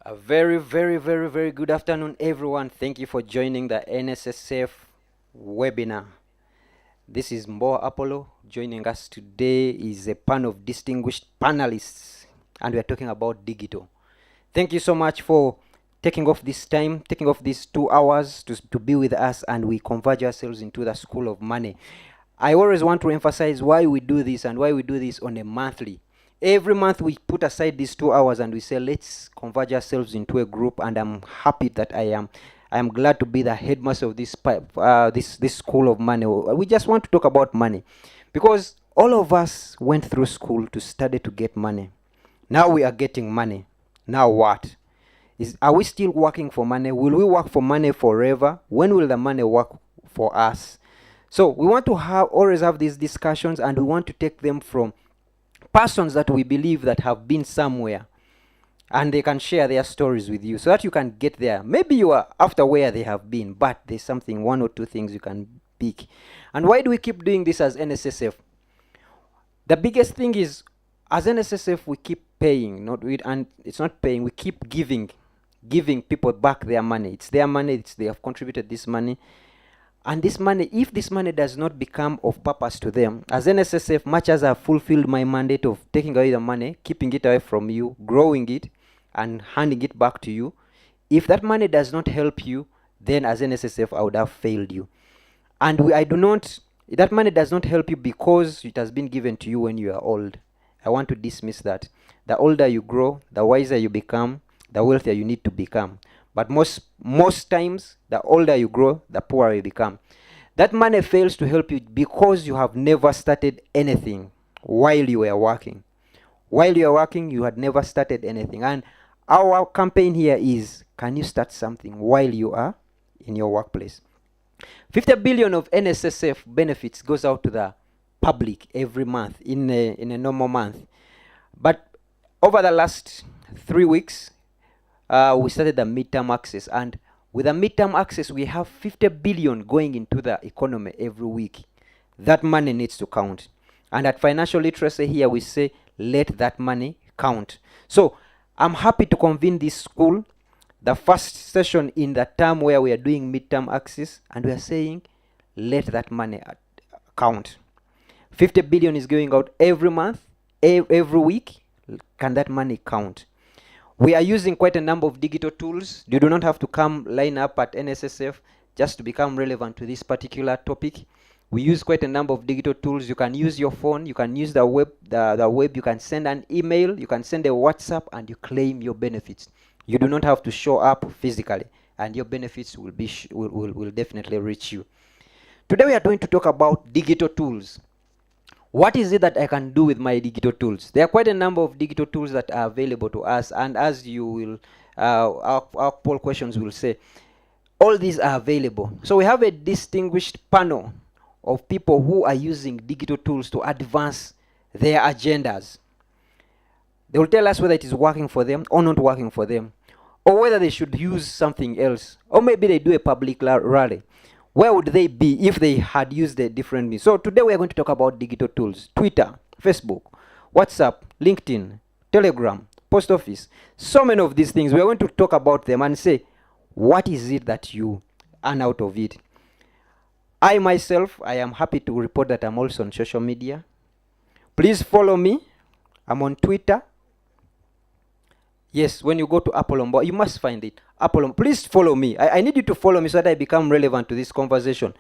A very, very, very, very good afternoon, everyone. Thank you for joining the NSSF webinar. This is Mboa Apollo. Joining us today is a panel of distinguished panelists, and we are talking about digital. Thank you so much for taking off this time, taking off these 2 hours to be with us, and we converge ourselves into the school of money. I always want to emphasize why we do this and why we do this on a monthly. Every month we put aside these 2 hours and we say, let's converge ourselves into a group, and I'm happy that I am glad to be the headmaster of this school of money. We just want to talk about money because all of us went through school to study to get money. Now we are getting money. Now what? Are we still working for money? Will we work for money forever? When will the money work for us? So we want to always have these discussions, and we want to take them from persons that we believe that have been somewhere, and they can share their stories with you so that you can get there. Maybe you are after where they have been, but there's something, one or two things you can pick. And why do we keep doing this as NSSF? The biggest thing is, as NSSF, we keep paying, and it's not paying, we keep giving people back their money. It's their money, they have contributed this money. And this money, if this money does not become of purpose to them, as NSSF, much as I've fulfilled my mandate of taking away the money, keeping it away from you, growing it, and handing it back to you, if that money does not help you, then as NSSF, I would have failed you. And that money does not help you because it has been given to you when you are old. I want to dismiss that. The older you grow, the wiser you become, the wealthier you need to become. But most times, the older you grow, the poorer you become. That money fails to help you because you have never started anything while you were working. While you are working, you had never started anything. And our campaign here is, can you start something while you are in your workplace? 50 billion of NSSF benefits goes out to the public every month in a normal month. But over the last 3 weeks, we started the midterm access, and with the midterm access we have 50 billion going into the economy every week. That money needs to count, and at Financial Literacy here we say, let that money count. So I'm happy to convene this school, the first session in the term where we are doing midterm access, and we are saying, let that money count. 50 billion is going out every month, every week. Can that money count? We are using quite a number of digital tools. You do not have to come line up at NSSF just to become relevant to this particular topic. We use quite a number of digital tools. You can use your phone, you can use the web, you can send an email, you can send a WhatsApp, and you claim your benefits. You do not have to show up physically, and your benefits will definitely reach you. Today we are going to talk about digital tools. What is it that I can do with my digital tools? There are quite a number of digital tools that are available to us, and as you will, our poll questions will say, all these are available. So we have a distinguished panel of people who are using digital tools to advance their agendas. They will tell us whether it is working for them or not working for them, or whether they should use something else, or maybe they do a public rally. Where would they be if they had used a different means? So today we are going to talk about digital tools: Twitter, Facebook, WhatsApp, LinkedIn, Telegram, Post Office. So many of these things. We are going to talk about them and say, what is it that you earn out of it? I myself, I am happy to report that I'm also on social media. Please follow me. I'm on Twitter. Yes, when you go to Apollo Mboa, you must find it. Apollo, please follow me. I need you to follow me so that I become relevant to this conversation.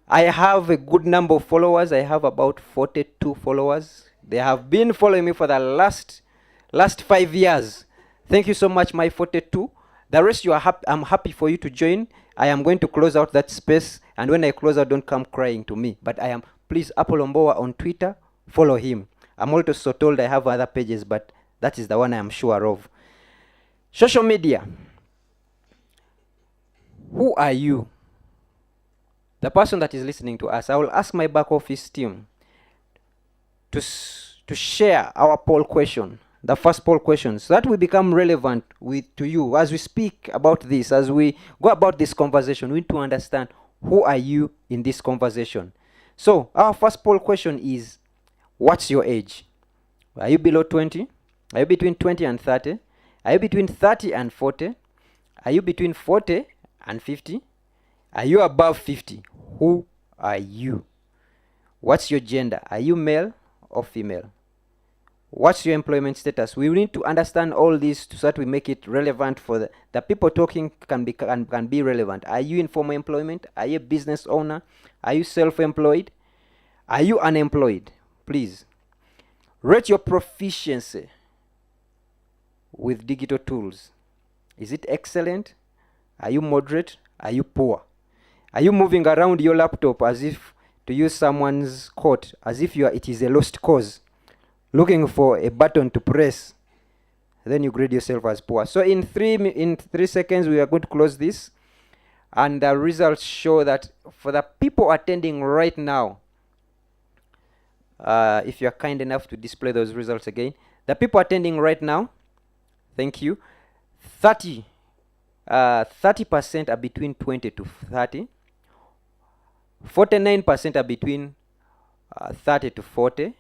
I have a good number of followers. I have about 42 followers. They have been following me for the last 5 years. Thank you so much, my 42. The rest, I'm happy for you to join. I am going to close out that space, and when I close out, don't come crying to me. But please, Apollo Mboa on Twitter, follow him. I'm also told I have other pages, but that is the one I am sure of. Social media. Who are you? The person that is listening to us. I will ask my back office team to share our poll question, the first poll question, so that we become relevant to you as we speak about this, as we go about this conversation. We need to understand, who are you in this conversation? So our first poll question is, what's your age? Are you below 20? Are you between 20 and 30? Are you between 30 and 40? Are you between 40 and 50? Are you above 50? Who are you? What's your gender? Are you male or female? What's your employment status? We need to understand all this so that we make it relevant for the people talking can be relevant. Are you in formal employment? Are you a business owner? Are you self-employed? Are you unemployed? Please rate your proficiency with digital tools. Is it excellent? Are you moderate? Are you poor? Are you moving around your laptop as if, to use someone's quote, as if it is a lost cause, looking for a button to press? Then you grade yourself as poor. So in 3 seconds, we are going to close this. And the results show that for the people attending right now, if you are kind enough to display those results again, the people attending right now, thank you, 30% are between 20 to 30, 49% are between 30 to 40,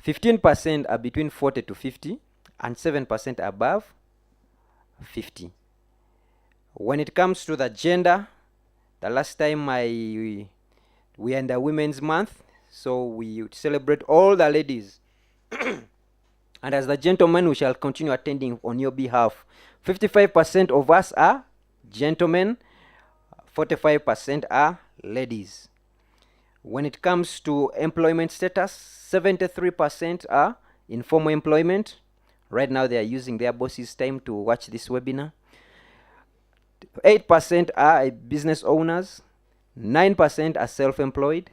15% are between 40 to 50, and 7% above 50. When it comes to the gender, the last time we are in the Women's Month, so we celebrate all the ladies. And as the gentleman, we shall continue attending on your behalf. 55% of us are gentlemen, 45% are ladies. When it comes to employment status, 73% are in formal employment. Right now they are using their boss's time to watch this webinar. 8% are business owners, 9% are self-employed,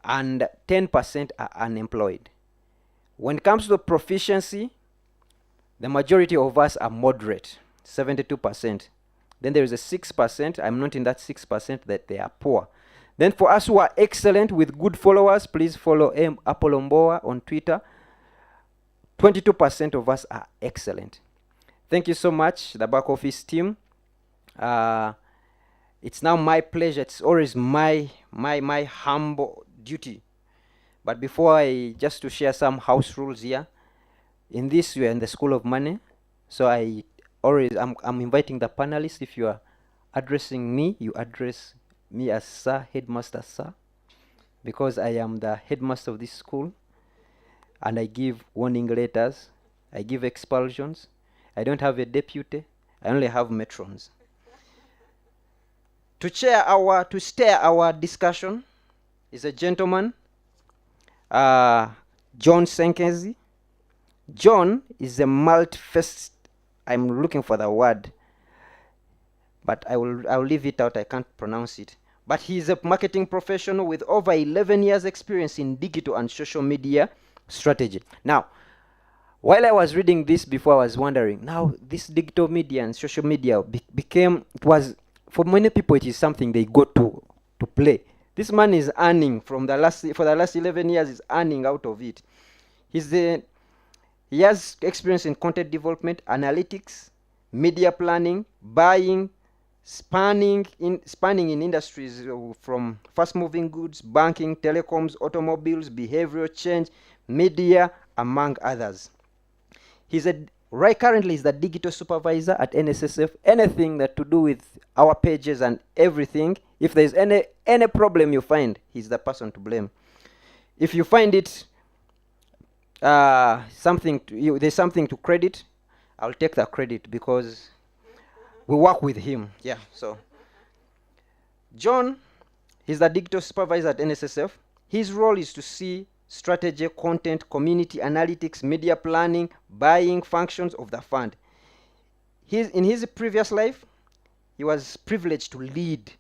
and 10% are unemployed. When it comes to proficiency, the majority of us are moderate, 72%. Then there is a 6%, I'm not in that 6%, that they are poor. Then for us who are excellent with good followers, please follow Apollo Mboa on Twitter. 22% of us are excellent. Thank you so much, the back office team. It's now my pleasure. It's always my humble duty. But before just to share some house rules here. In this, we are in the School of Money. So I'm inviting the panelists. If you are addressing me, you address me as Sir, Headmaster Sir, because I am the headmaster of this school, and I give warning letters, I give expulsions. I don't have a deputy, I only have matrons. To steer our discussion is a gentleman, John Senkezi. John is a multi-faced, I'm looking for the word, but I'll leave it out, I can't pronounce it. But he's a marketing professional with over 11 years experience in digital and social media strategy. Now, while I was reading this before, I was wondering, now this digital media and social media for many people, it is something they go to play. This man is earning for the last 11 years, is earning out of it. He has experience in content development, analytics, media planning, buying, spanning in industries from fast-moving goods, banking, telecoms, automobiles, behavioral change, media, among others. Currently he's the digital supervisor at NSSF. Anything that to do with our pages and everything, if there's any problem you find, he's the person to blame. If you find it there's something to credit, I'll take the credit because we work with him. Yeah, so John, he's the digital supervisor at NSSF. His role is to see strategy, content, community analytics, media planning, buying functions of the fund. In his previous life, he was privileged to lead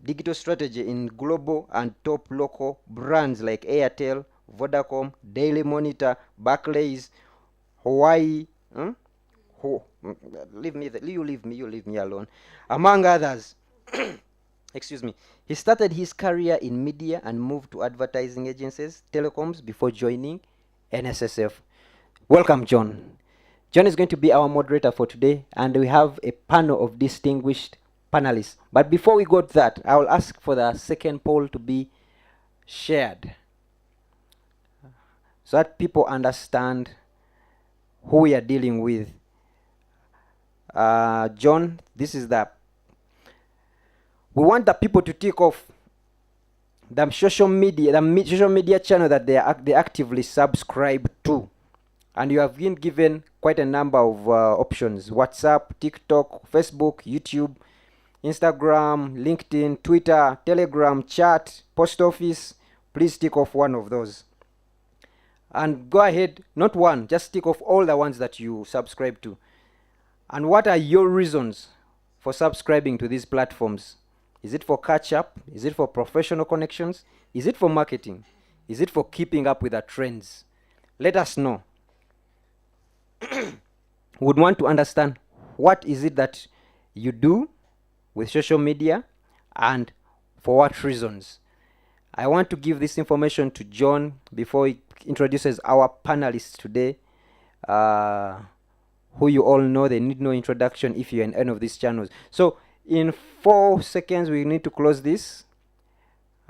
digital strategy in global and top local brands like Airtel, Vodacom, Daily Monitor, Barclays, Hawaii. Leave me alone. Among others. Excuse me. He started his career in media and moved to advertising agencies, telecoms, before joining NSSF. Welcome, John. John is going to be our moderator for today, and we have a panel of distinguished panelists. But before we go to that, I will ask for the second poll to be shared so that people understand who we are dealing with. John, this is the, we want the people to take off the social media, social media channel that they actively subscribe to, and you have been given quite a number of options: WhatsApp, TikTok, Facebook, YouTube, Instagram, LinkedIn, Twitter, Telegram, chat, post office. Please tick off one of those. And go ahead, not one, just tick off all the ones that you subscribe to. And what are your reasons for subscribing to these platforms? Is it for catch up? Is it for professional connections? Is it for marketing? Is it for keeping up with the trends? Let us know. Would want to understand what is it that you do with social media and for what reasons. I want to give this information to John before he introduces our panelists today, who you all know. They need no introduction if you're in any of these channels. So in 4 seconds we need to close this,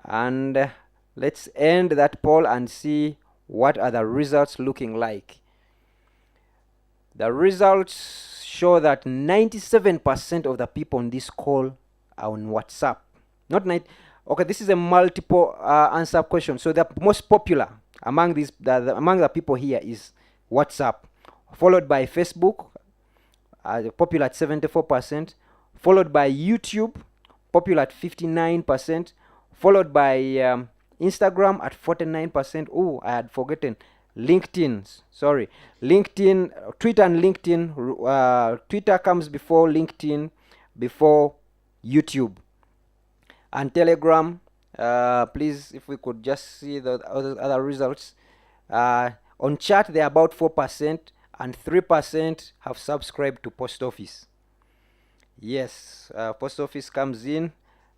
and let's end that poll and see what are the results looking like. The results show that 97% of the people on this call are on WhatsApp. Not 9. Okay, this is a multiple answer question. So the most popular among these, among the people here is WhatsApp, followed by Facebook, popular at 74%, followed by YouTube, popular at 59%, followed by Instagram at 49%. Oh, I had forgotten. LinkedIn, Twitter and LinkedIn. Twitter comes before LinkedIn, before YouTube. And Telegram, please, if we could just see the other results. On chat, they're about 4%, and 3% have subscribed to post office. Yes, post office comes in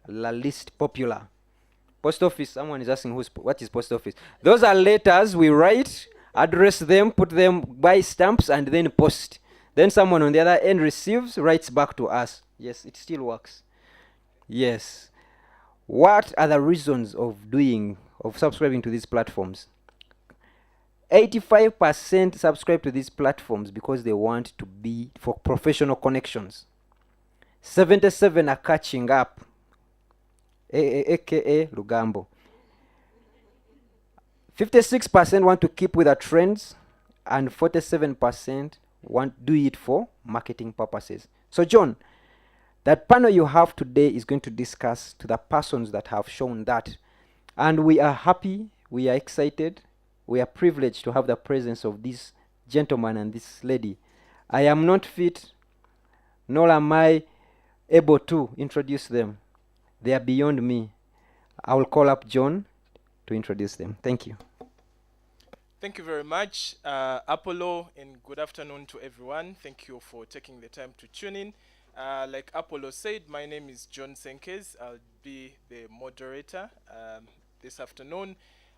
the least popular. Post office, someone is asking what is post office. Those are letters we write, address them, put them, buy stamps, and then post. Then someone on the other end receives, writes back to us. Yes, it still works. Yes. What are the reasons of subscribing to these platforms? 85% subscribe to these platforms because they want to be for professional connections. 77 are catching up, aka Lugambo. 56% want to keep with the trends, and 47% do it for marketing purposes. So John, that panel you have today is going to discuss to the persons that have shown that. And we are happy, we are excited, we are privileged to have the presence of this gentleman and this lady. I am not fit, nor am I able to introduce them. They are beyond me. I will call up John to introduce them. Thank you. Thank you very much, Apollo, and good afternoon to everyone. Thank you for taking the time to tune in. Like Apollo said, my name is John Senkes. I'll be the moderator this afternoon.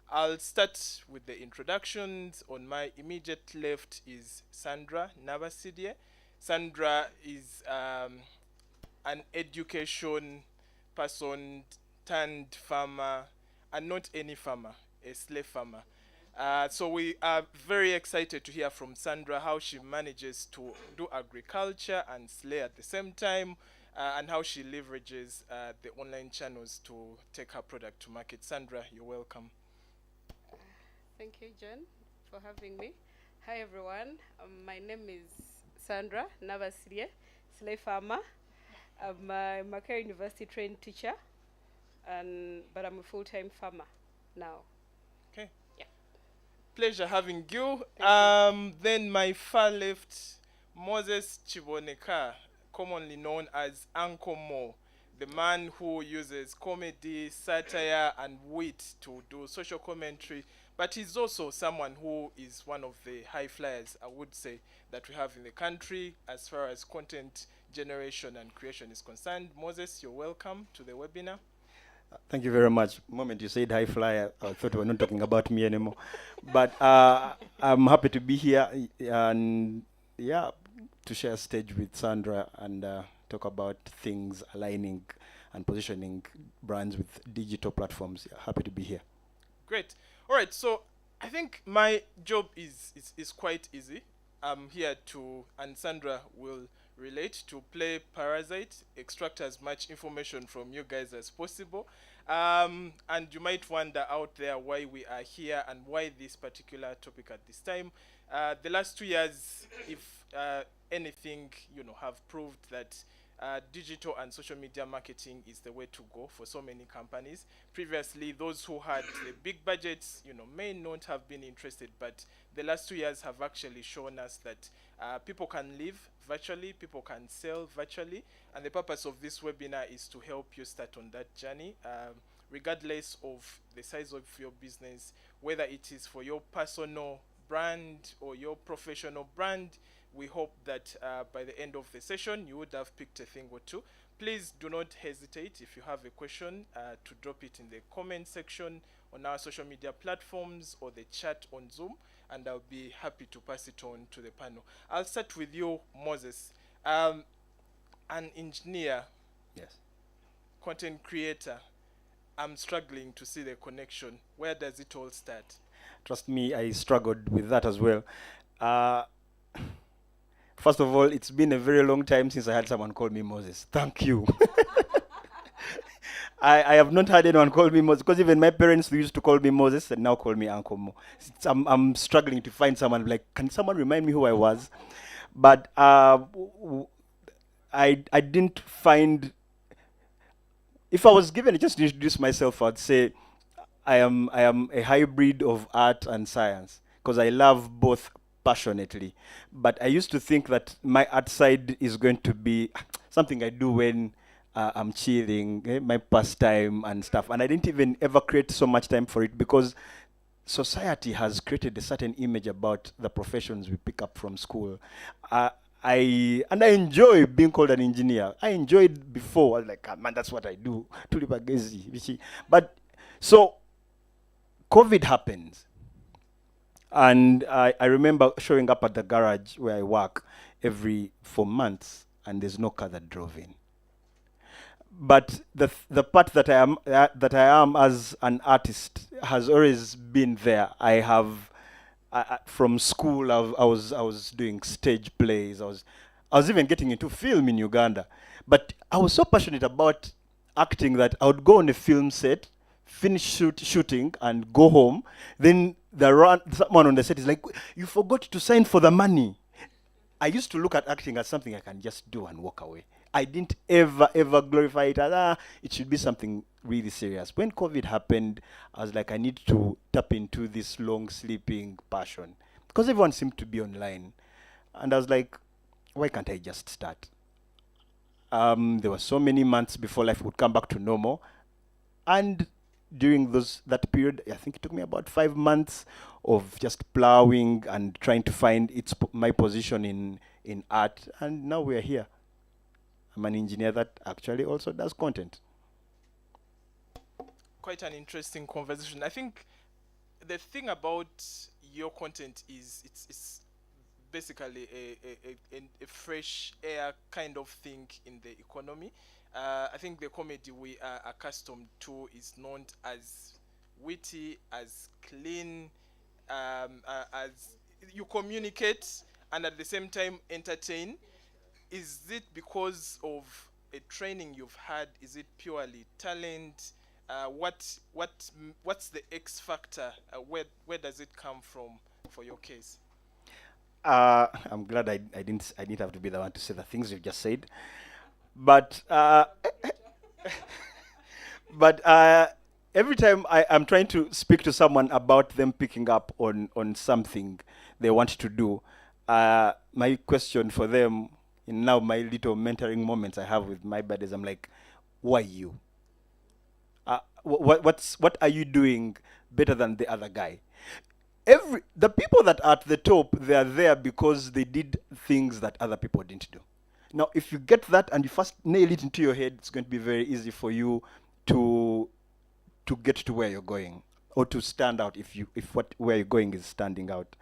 I'll start with the introductions. On my immediate left is Sandra Navasidie. Sandra is an education person turned farmer, and not any farmer, a slave farmer. So we are very excited to hear from Sandra how she manages to do agriculture and slay at the same time, and how she leverages the online channels to take her product to market. Sandra, you're welcome. Thank you, John, for having me. Hi, everyone. My name is Sandra Navasirie, slave farmer. I'm a Makerere University trained teacher, but I'm a full-time farmer now. Okay. Yeah. Pleasure having you. Thank you. Then my far left, Moses Chiboneka, commonly known as Uncle Mo, the man who uses comedy, satire, and wit to do social commentary. But he's also someone who is one of the high flyers, I would say, that we have in the country as far as content generation and creation is concerned. Moses, you're welcome to the webinar. Thank you very much. The moment you said high flyer, I thought we were not talking about me anymore. But I'm happy to be here and yeah, to share a stage with Sandra and talk about things aligning and positioning brands with digital platforms. Yeah, happy to be here. Great. All right, so I think my job is quite easy. I'm here to, and Sandra will relate, to play Parasite, extract as much information from you guys as possible. And you might wonder out there why we are here and why this particular topic at this time. The last 2 years, if anything, have proved that digital and social media marketing is the way to go for so many companies. Previously, those who had the big budgets, may not have been interested, but the last 2 years have actually shown us that people can live virtually, people can sell virtually, and the purpose of this webinar is to help you start on that journey. Regardless of the size of your business, whether it is for your personal brand or your professional brand, we hope that by the end of the session you would have picked a thing or two. Please do not hesitate if you have a question to drop it in the comment section on our social media platforms or the chat on Zoom, and I'll be happy to pass it on to the panel. I'll start with you, Moses. An engineer, Yes. content creator. I'm struggling to see the connection. Where does it all start? Trust me, I struggled with that as well. Uh, First of all, it's been a very long time since I had someone call me Moses. Thank you. I have not had anyone call me Moses, because even my parents used to call me Moses and now call me Uncle Mo. I'm struggling to find someone like, can someone remind me who I was? But I didn't find, if I was given a chance to introduce myself, I'd say I am a hybrid of art and science, because I love both passionately. But I used to think that my art side is going to be something I do when I'm chilling, my pastime and stuff. And I didn't even ever create so much time for it, because society has created a certain image about the professions we pick up from school. I enjoy being called an engineer. I enjoyed before. I was like, "Ah, man, that's what I do. Tulipagezi." But so COVID happens. And I remember showing up at the garage where I work every 4 months, and there's no car that drove in. But the part that I am as an artist has always been there. I have from school. I was doing stage plays. I was even getting into film in Uganda. But I was so passionate about acting that I would go on a film set, finish shooting, and go home. Then someone on the set is like, "You forgot to sign for the money." I used to look at acting as something I can just do and walk away. I didn't ever glorify it as, it should be something really serious. When COVID happened, I was like, I need to tap into this long sleeping passion, because everyone seemed to be online. And I was like, why can't I just start? There were so many months before life would come back to normal. And during that period, I think it took me about 5 months of just plowing and trying to find my position in art. And now we're here. I'm an engineer that actually also does content. Quite an interesting conversation. I think the thing about your content is it's basically a fresh air kind of thing in the economy. I think the comedy we are accustomed to is not as witty, as clean, as you communicate and at the same time entertain. Is it because of a training you've had? Is it purely talent? What's the X factor? Where does it come from for your case? I'm glad I didn't have to be the one to say the things you just said. But every time I'm trying to speak to someone about them picking up on something they want to do, my question for them, in now my little mentoring moments I have with my buddies, I'm like, why you? What are you doing better than the other guy? The people that are at the top, they are there because they did things that other people didn't do. Now, if you get that and you first nail it into your head, it's going to be very easy for you to get to where you're going, or to stand out if where you're going is standing out.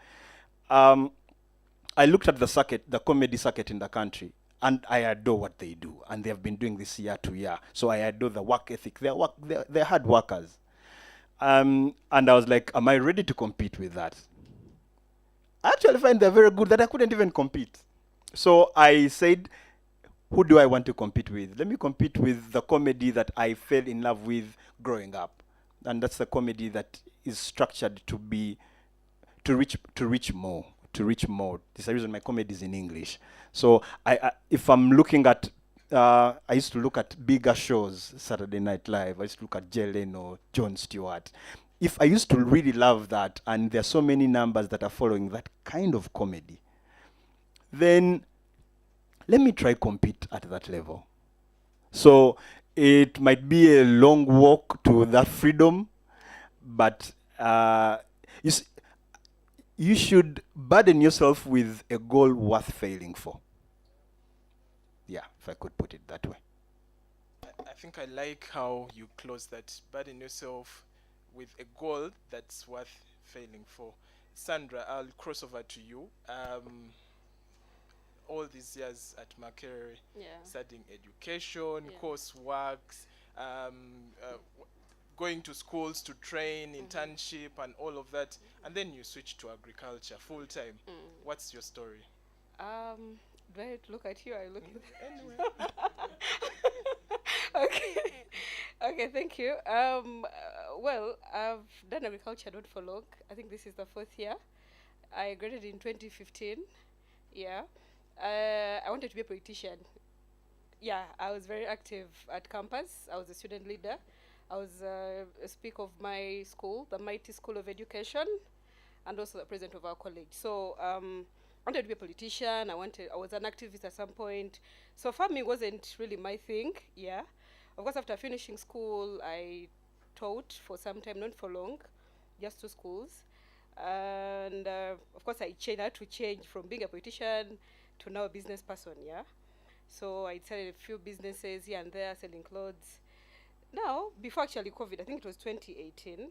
I looked at the comedy circuit in the country, and I adore what they do, and they have been doing this year to year. So I adore the work ethic. They're hard workers. And I was like, am I ready to compete with that? I actually find they're very good that I couldn't even compete. So I said, who do I want to compete with? Let me compete with the comedy that I fell in love with growing up. And that's the comedy that is structured to be to reach more. This is the reason my comedy is in English. So if I'm looking at I used to look at bigger shows, Saturday Night Live. I used to look at Jay Leno, Jon Stewart. If I used to really love that, and there are so many numbers that are following that kind of comedy, then let me try compete at that level. So it might be a long walk to that freedom, but you see, you should burden yourself with a goal worth failing for. Yeah, if I could put it that way. I think I like how you close that. Burden yourself with a goal that's worth failing for. Sandra, I'll cross over to you. All these years at Makerere, Yeah. studying education, Yeah. courseworks, going to schools to train, internship, and all of that, and then you switch to agriculture full time. What's your story? Do I look at you? Or I look Anyway, okay. Okay, thank you. Well, I've done agriculture not for long. I think this is the 4th year. I graduated in 2015. Yeah. I wanted to be a politician. Yeah, I was very active at campus. I was a student leader. I was a speaker of my school, the Mighty School of Education, and also the president of our college. So I wanted to be a politician. I was an activist at some point. So farming wasn't really my thing. Yeah. Of course, after finishing school, I taught for some time, not for long, just 2 schools. And of course, I had to change from being a politician to now a business person. Yeah. So I started a few businesses here and there, selling clothes. Now, before actually COVID, I think it was 2018,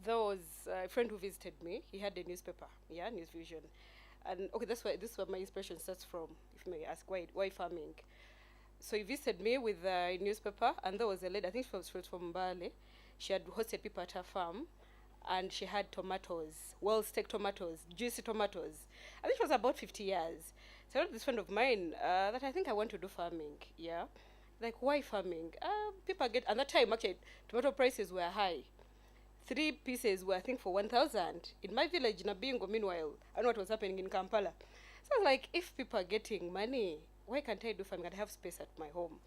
there was a friend who visited me. He had a newspaper, yeah, News Vision. And okay, this is where my inspiration starts from, if you may ask, why farming? So he visited me with a newspaper, and there was a lady, I think she was from Mbale. She had hosted people at her farm, and she had tomatoes, well-staked tomatoes, juicy tomatoes. I think she was about 50 years. So I told this friend of mine that I think I want to do farming, yeah. Like, why farming? People get, at that time, actually, tomato prices were high. 3 pieces were, I think, for 1,000. In my village, in Abingo, meanwhile, I know what was happening in Kampala. So I was like, if people are getting money, why can't I do farming? I have space at my home.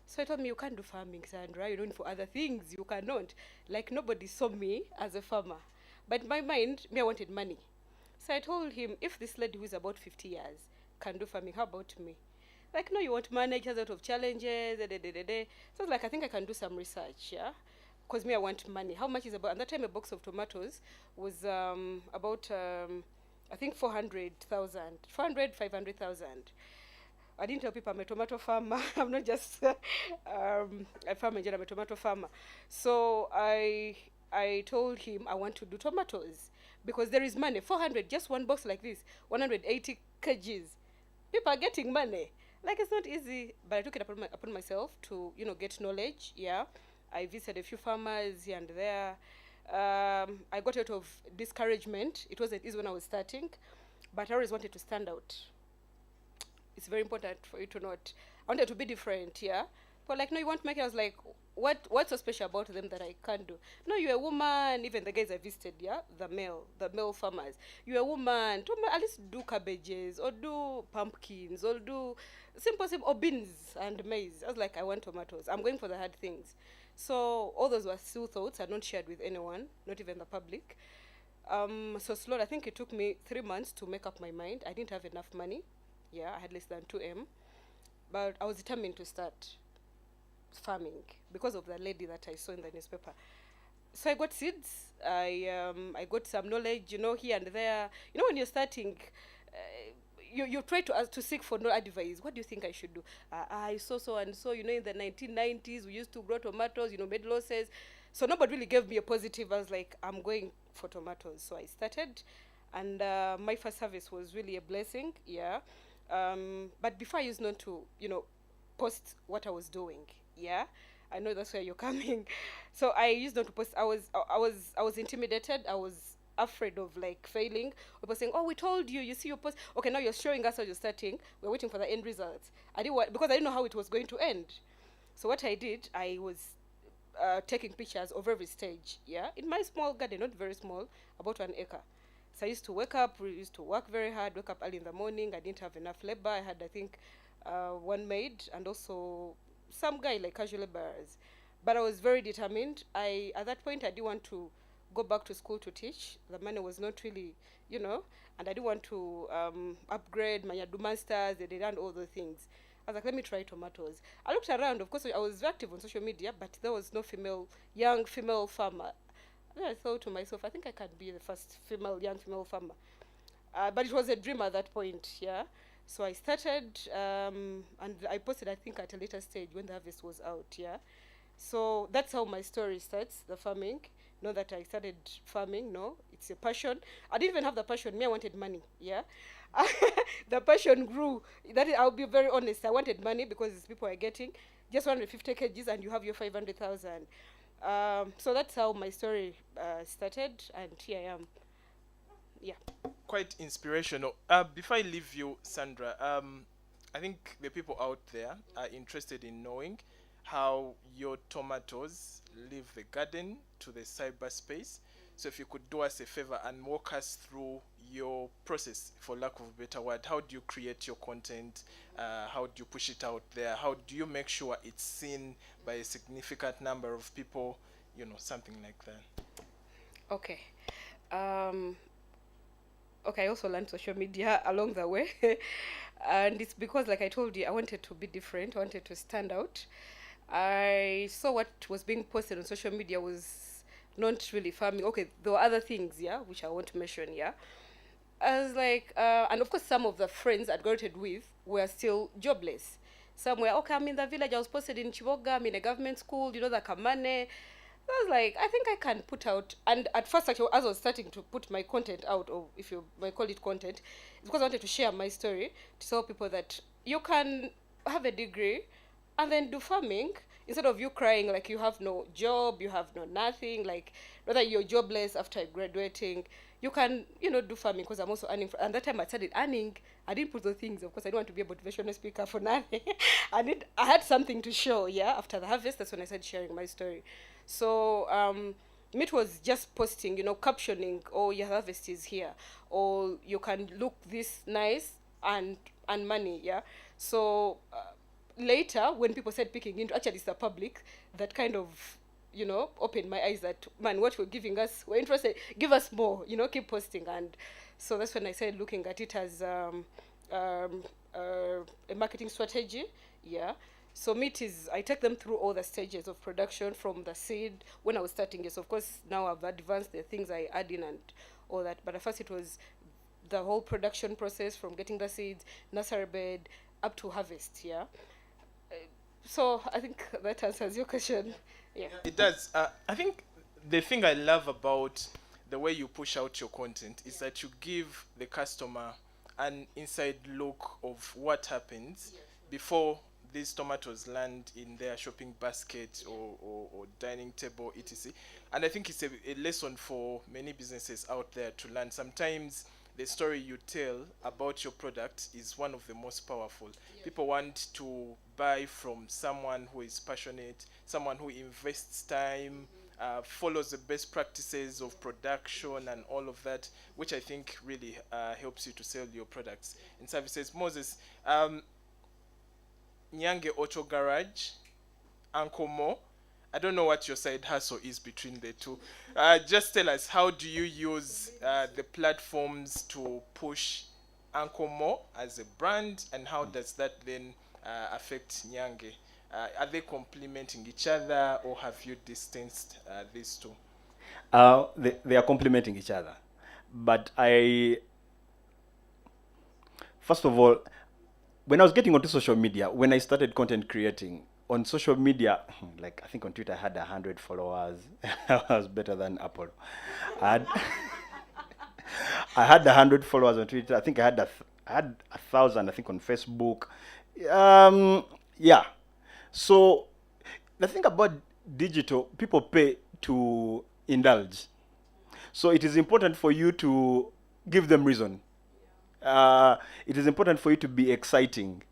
So he told me, you can't do farming, Sandra. You're known for other things. You cannot. Like, nobody saw me as a farmer. But in my mind, I wanted money. So I told him, if this lady who is about 50 years can do farming, how about me? Like, no, you want to manage a lot of challenges, So I was like, I think I can do some research, yeah? Because I want money. How much is about, at that time, a box of tomatoes was about, I think, 400,000, 500,000. I didn't tell people I'm a tomato farmer. I'm not just a farmer, I'm a tomato farmer. So I told him I want to do tomatoes because there is money. 400, just one box like this, 180 kgs. People are getting money. Like, it's not easy, but I took it upon myself to, get knowledge, yeah. I visited a few farmers here and there. I got out of discouragement. It wasn't easy when I was starting, but I always wanted to stand out. It's very important for you to not. I wanted to be different, yeah. But like, no, you want to make it. I was like, what's so special about them that I can't do? No, you're a woman. Even the guys I visited, yeah, the male farmers. You're a woman. At least do cabbages or do pumpkins or do simple or beans and maize. I was like, I want tomatoes. I'm going for the hard things. So all those were still thoughts. I not shared with anyone, not even the public. So slowly, I think it took me 3 months to make up my mind. I didn't have enough money. Yeah, I had less than 2M. But I was determined to start farming because of the lady that I saw in the newspaper. So I got seeds. I got some knowledge, here and there. When you're starting, you try to seek for no advice. What do you think I should do? I saw so and so. In the 1990s, we used to grow tomatoes. Made losses. So nobody really gave me a positive. I was like, I'm going for tomatoes. So I started, and my first harvest was really a blessing. Yeah. But before I used not to, post what I was doing. Yeah, I know that's where you're coming. So I used not to post. I was intimidated. I was afraid of like failing. People saying, "Oh, we told you. You see your post. Okay, now you're showing us how you're starting. We're waiting for the end results." I didn't want, because I didn't know how it was going to end. So what I did, I was taking pictures of every stage. Yeah, in my small garden, not very small, about 1 acre. So I used to wake up. We used to work very hard. Wake up early in the morning. I didn't have enough labor. I had, I think, one maid and also some guy like casual laborers. But I was very determined. At that point I didn't want to go back to school to teach. The money was not really, and I didn't want to upgrade my do masters. They did all the things. I was like, let me try tomatoes. I looked around. Of course, I was active on social media, but there was no young female farmer. Then I thought to myself, I think I can be the first young female farmer. But it was a dream at that point, yeah. So I started, and I posted, I think, at a later stage when the harvest was out, yeah. So that's how my story starts, the farming. Not that I started farming, no, it's a passion. I didn't even have the passion, I wanted money, yeah. The passion grew. I'll be very honest, I wanted money because people are getting just 150 kgs and you have your 500,000. So that's how my story started, and here I am. Yeah. Quite inspirational. Before I leave you, Sandra, I think the people out there are interested in knowing how your tomatoes leave the garden to the cyberspace. So if you could do us a favor and walk us through your process, for lack of a better word. How do you create your content? How do you push it out there? How do you make sure it's seen by a significant number of people? Something like that. Okay. Okay, I also learned social media along the way. And it's because, like I told you, I wanted to be different. I wanted to stand out. I saw what was being posted on social media was not really farming. Okay, there were other things, yeah, which I want to mention, yeah. I was like, and of course, some of the friends I'd graduated with were still jobless. Some were, okay, I'm in the village, I was posted in Chiboga, I'm in a government school, the Kamane. I was like, I think I can put out, and at first, actually, as I was starting to put my content out, or if you might call it content, it's because I wanted to share my story to tell people that you can have a degree and then do farming instead of you crying like you have no job, you have no nothing, like whether you're jobless after graduating, you can, do farming, because I'm also earning. And that time I started earning, I didn't put those things, of course, I didn't want to be a motivational speaker for nothing. I had something to show, yeah, after the harvest, that's when I started sharing my story. So, it was just posting, captioning, oh, your harvest is here, or you can look this nice and money, yeah. So, later, when people started picking into, actually it's the public that kind of, opened my eyes that, man, what you're giving us, we're interested, give us more, keep posting. And so that's when I started looking at it as a marketing strategy, yeah. So I take them through all the stages of production from the seed when I was starting. Yes, of course, now I've advanced the things I add in and all that. But at first it was the whole production process from getting the seeds, nursery bed, up to harvest, yeah. So I think that answers your question. Yeah. It does. I think the thing I love about the way you push out your content is that you give the customer an inside look of what happens before these tomatoes land in their shopping basket or dining table, etc. And I think it's a lesson for many businesses out there to learn. Sometimes the story you tell about your product is one of the most powerful. People want to buy from someone who is passionate, someone who invests time, follows the best practices of production and all of that, which I think really helps you to sell your products and services. Moses, Nyange Auto Garage, Uncle Mo, I don't know what your side hustle is between the two. Just tell us, how do you use the platforms to push Uncle Mo as a brand, and how does that then affect Nyange? Are they complementing each other, or have you distanced these two? They are complementing each other. But first of all, when I was getting onto social media, when I started content creating, on social media, like I think on Twitter I had 100 followers. I was better than Apple. I had 100 followers on Twitter. I think I had 1,000, I think, on Facebook. Yeah. So the thing about digital, people pay to indulge. So it is important for you to give them reason. It is important for you to be exciting.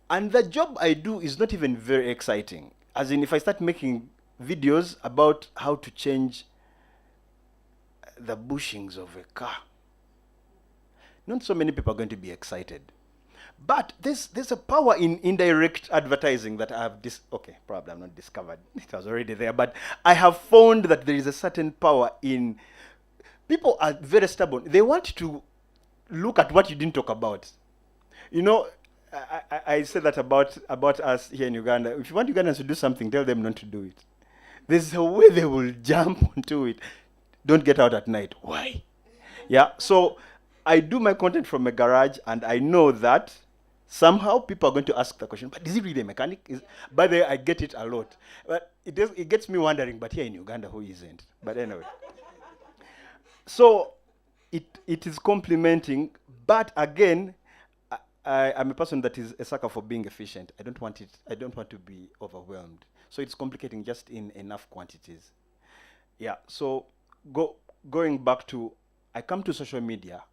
And the job I do is not even very exciting. As in, if I start making videos about how to change the bushings of a car, not so many people are going to be excited. But there's a power in indirect advertising that I have okay, probably I'm not discovered. It was already there, but I have found that there is a certain power in people are very stubborn. They want to look at what you didn't talk about. You know, I say that about us here in Uganda. If you want Ugandans to do something, tell them not to do it. There's a way they will jump onto it. Don't get out at night. Why? Yeah, so I do my content from a garage, and I know that somehow people are going to ask the question, but is he really a mechanic? By the way, I get it a lot. But it gets me wondering, but here in Uganda, who isn't? But anyway. So it is complimenting, but again, I'm a person that is a sucker for being efficient. I don't want to be overwhelmed. So it's complicating just in enough quantities. Yeah, so going back to, I come to social media,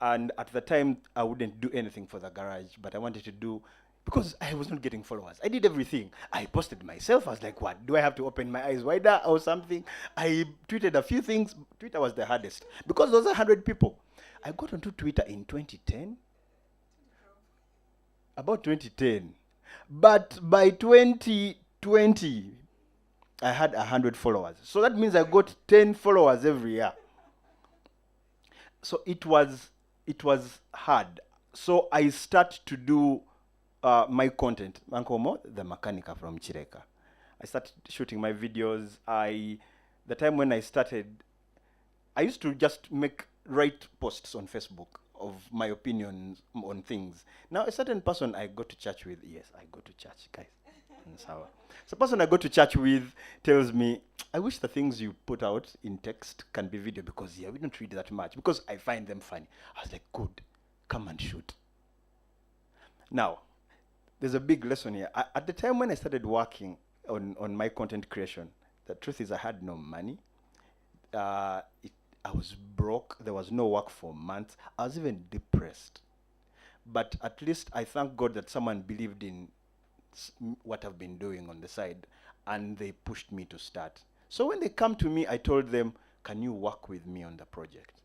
and at the time I wouldn't do anything for the garage, but I wanted to do, because I was not getting followers. I did everything. I posted myself. I was like, what? Do I have to open my eyes wider or something? I tweeted a few things. Twitter was the hardest because there was 100 people. I got onto Twitter in 2010. About 2010. But by 2020, I had 100 followers. So that means I got 10 followers every year. So it was hard. So I start to do my content. Uncle Mo, the mechanic from Chireka. I started shooting my videos. The time when I started, I used to just write posts on Facebook of my opinions on things. Now, a certain person I go to church with, yes, I go to church, guys. So a person I go to church with tells me, I wish the things you put out in text can be video, because we don't read that much, because I find them funny. I was like, good, come and shoot. Now, there's a big lesson here. At the time when I started working on my content creation, the truth is I had no money. I was broke. There was no work for months. I was even depressed. But at least I thank God that someone believed in what I've been doing on the side, and they pushed me to start. So when they come to me, I told them, can you work with me on the project?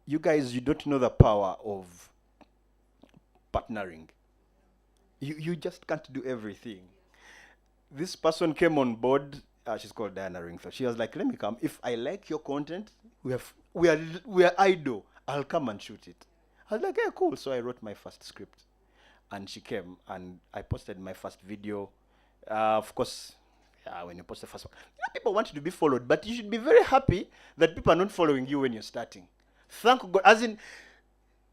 You guys, you don't know the power of partnering. You just can't do everything. This person came on board. She's called Diana Ringthorpe. She was like, let me come. If I like your content, we are idle. I'll come and shoot it. I was like, yeah, cool. So I wrote my first script, and she came, and I posted my first video. Of course, when you post the first one, people want you to be followed, but you should be very happy that people are not following you when you're starting. Thank God. As in,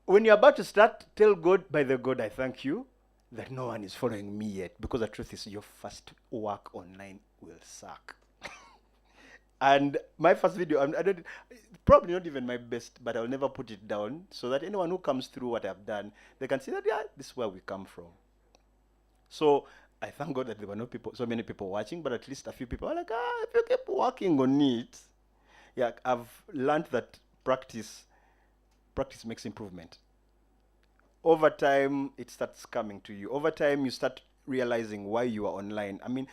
when you're about to start, tell God, by the God, I thank you that no one is following me yet, because the truth is your first work online will suck. And my first video, I don't, probably not even my best, but I'll never put it down, so that anyone who comes through what I've done, they can see that, yeah, this is where we come from. So I thank God that there were no people, so many people watching, but at least a few people are like, if you keep working on it. Yeah, I've learned that practice makes improvement. Over time, it starts coming to you. Over time, you start realizing why you are online. I mean,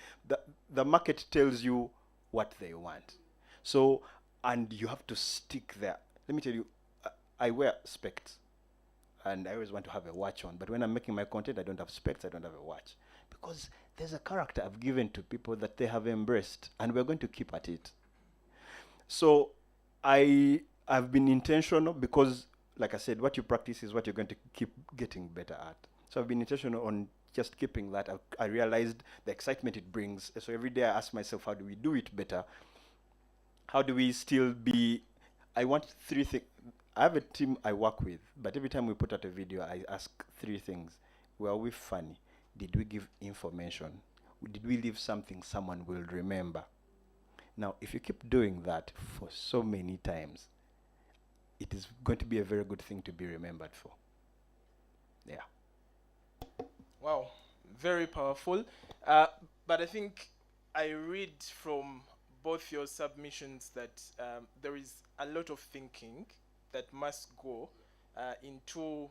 the market tells you what they want. So, and you have to stick there. Let me tell you, I wear specs, and I always want to have a watch on. But when I'm making my content, I don't have specs, I don't have a watch. Because there's a character I've given to people that they have embraced, and we're going to keep at it. So, I've been intentional, because like I said, what you practice is what you're going to keep getting better at. So I've been intentional on just keeping that. I realized the excitement it brings. So every day I ask myself, how do we do it better? How do we still be, I want 3 things. I have a team I work with, but every time we put out a video, I ask 3 things. Were we funny? Did we give information? Did we leave something someone will remember? Now, if you keep doing that for so many times, it is going to be a very good thing to be remembered for. Yeah. Wow, very powerful. But I think I read from both your submissions that there is a lot of thinking that must go into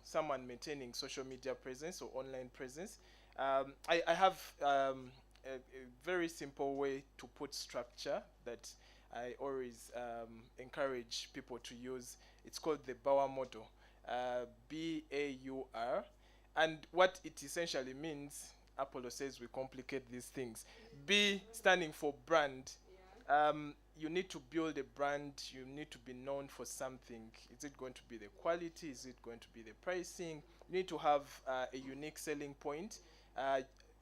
someone maintaining social media presence or online presence. I have a very simple way to put structure that I always encourage people to use. It's called the Bauer model, BAUR. And what it essentially means, Apollo says we complicate these things. B standing for brand. You need to build a brand. You need to be known for something. Is it going to be the quality? Is it going to be the pricing? You need to have a unique selling point.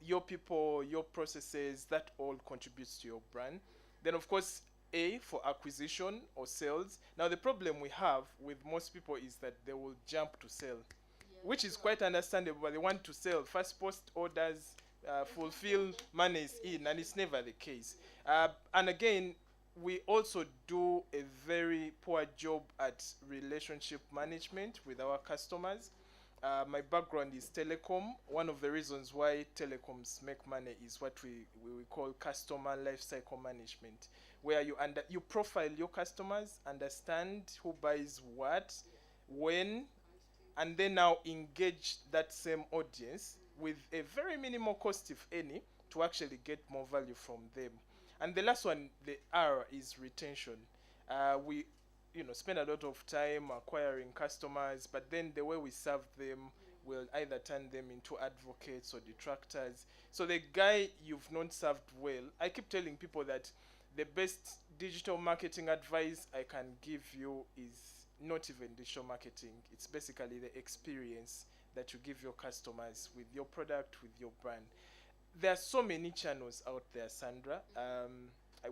Your people, your processes, that all contributes to your brand. Then, of course, A for acquisition or sales. Now, the problem we have with most people is that they will jump to sell, which is quite understandable. They want to sell, first post orders, fulfill, money is in, and it's never the case. And again, we also do a very poor job at relationship management with our customers. My background is telecom. One of the reasons why telecoms make money is what we call customer life cycle management, where you profile your customers, understand who buys what, when, and then now engage that same audience with a very minimal cost, if any, to actually get more value from them. And the last one, the R, is retention. We spend a lot of time acquiring customers, but then the way we serve them will either turn them into advocates or detractors. So the guy you've not served well, I keep telling people that the best digital marketing advice I can give you is not even digital marketing. It's basically the experience that you give your customers with your product, with your brand. There are so many channels out there, Sandra.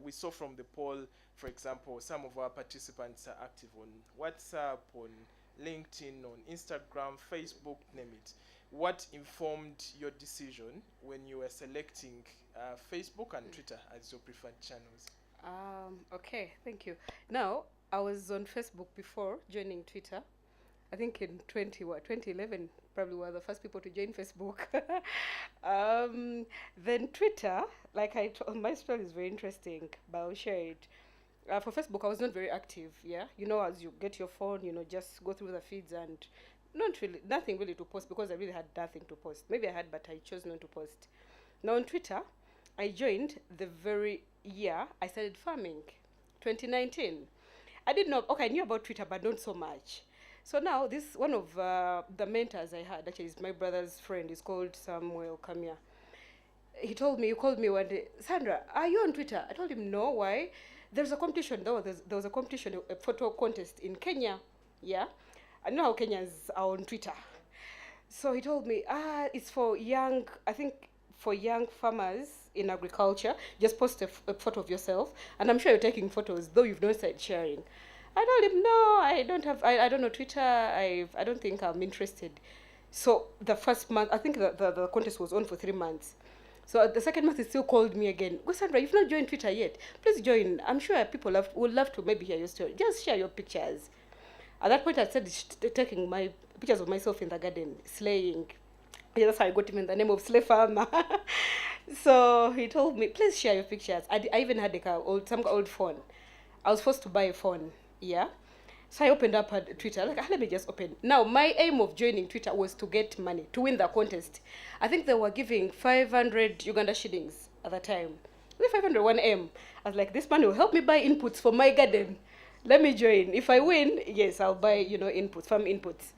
We saw from the poll, for example, some of our participants are active on WhatsApp, on LinkedIn, on Instagram, Facebook, name it. What informed your decision when you were selecting Facebook and Twitter as your preferred channels? Okay, thank you. Now, I was on Facebook before joining Twitter. I think in 2011, probably were the first people to join Facebook. Then Twitter, like I told, my story is very interesting, but I'll share it. For Facebook, I was not very active, yeah? As you get your phone, just go through the feeds and nothing really to post, because I really had nothing to post. Maybe I had, but I chose not to post. Now on Twitter, I joined the very year I started farming, 2019. I didn't know, I knew about Twitter, but not so much. So now this one of the mentors I had, actually is my brother's friend, is called Samuel Kamia. He called me one day, Sandra, are you on Twitter? I told him no, why? There's a competition, there was a competition, a photo contest in Kenya, yeah? I know how Kenyans are on Twitter. So he told me, it's for young farmers in agriculture. Just post a photo of yourself, and I'm sure you're taking photos, though you've not started sharing. I told him, no, I don't know Twitter, I don't think I'm interested. So the first month, I think the contest was on for 3 months. So the second month, he still called me again. Go, Sandra, you've not joined Twitter yet. Please join. I'm sure people would love to maybe hear your story. Just share your pictures. At that point, I started taking my pictures of myself in the garden, slaying. Yeah, that's how I got him in the name of Slay Farmer. So he told me, please share your pictures. I even had some old phone. I was forced to buy a phone, yeah? So I opened up Twitter, let me just open. Now, my aim of joining Twitter was to get money, to win the contest. I think they were giving 500 Uganda shillings at the time. 501 M. I was like, this money will help me buy inputs for my garden. Let me join. If I win, yes, I'll buy, inputs, farm inputs.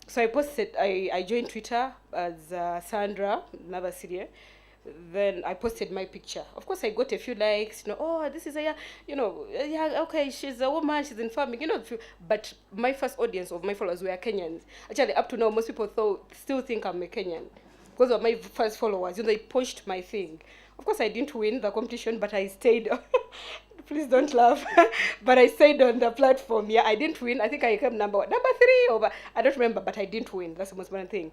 So I joined Twitter as Sandra Navasirie. Then I posted my picture. Of course, I got a few likes. This is okay, she's a woman, she's in farming, But my first audience of my followers were Kenyans. Actually, up to now, most people still think I'm a Kenyan because of my first followers. They pushed my thing. Of course, I didn't win the competition, but I stayed. Please don't laugh. But I stayed on the platform. Yeah, I didn't win. I think I came number 3, I don't remember, but I didn't win. That's the most important thing.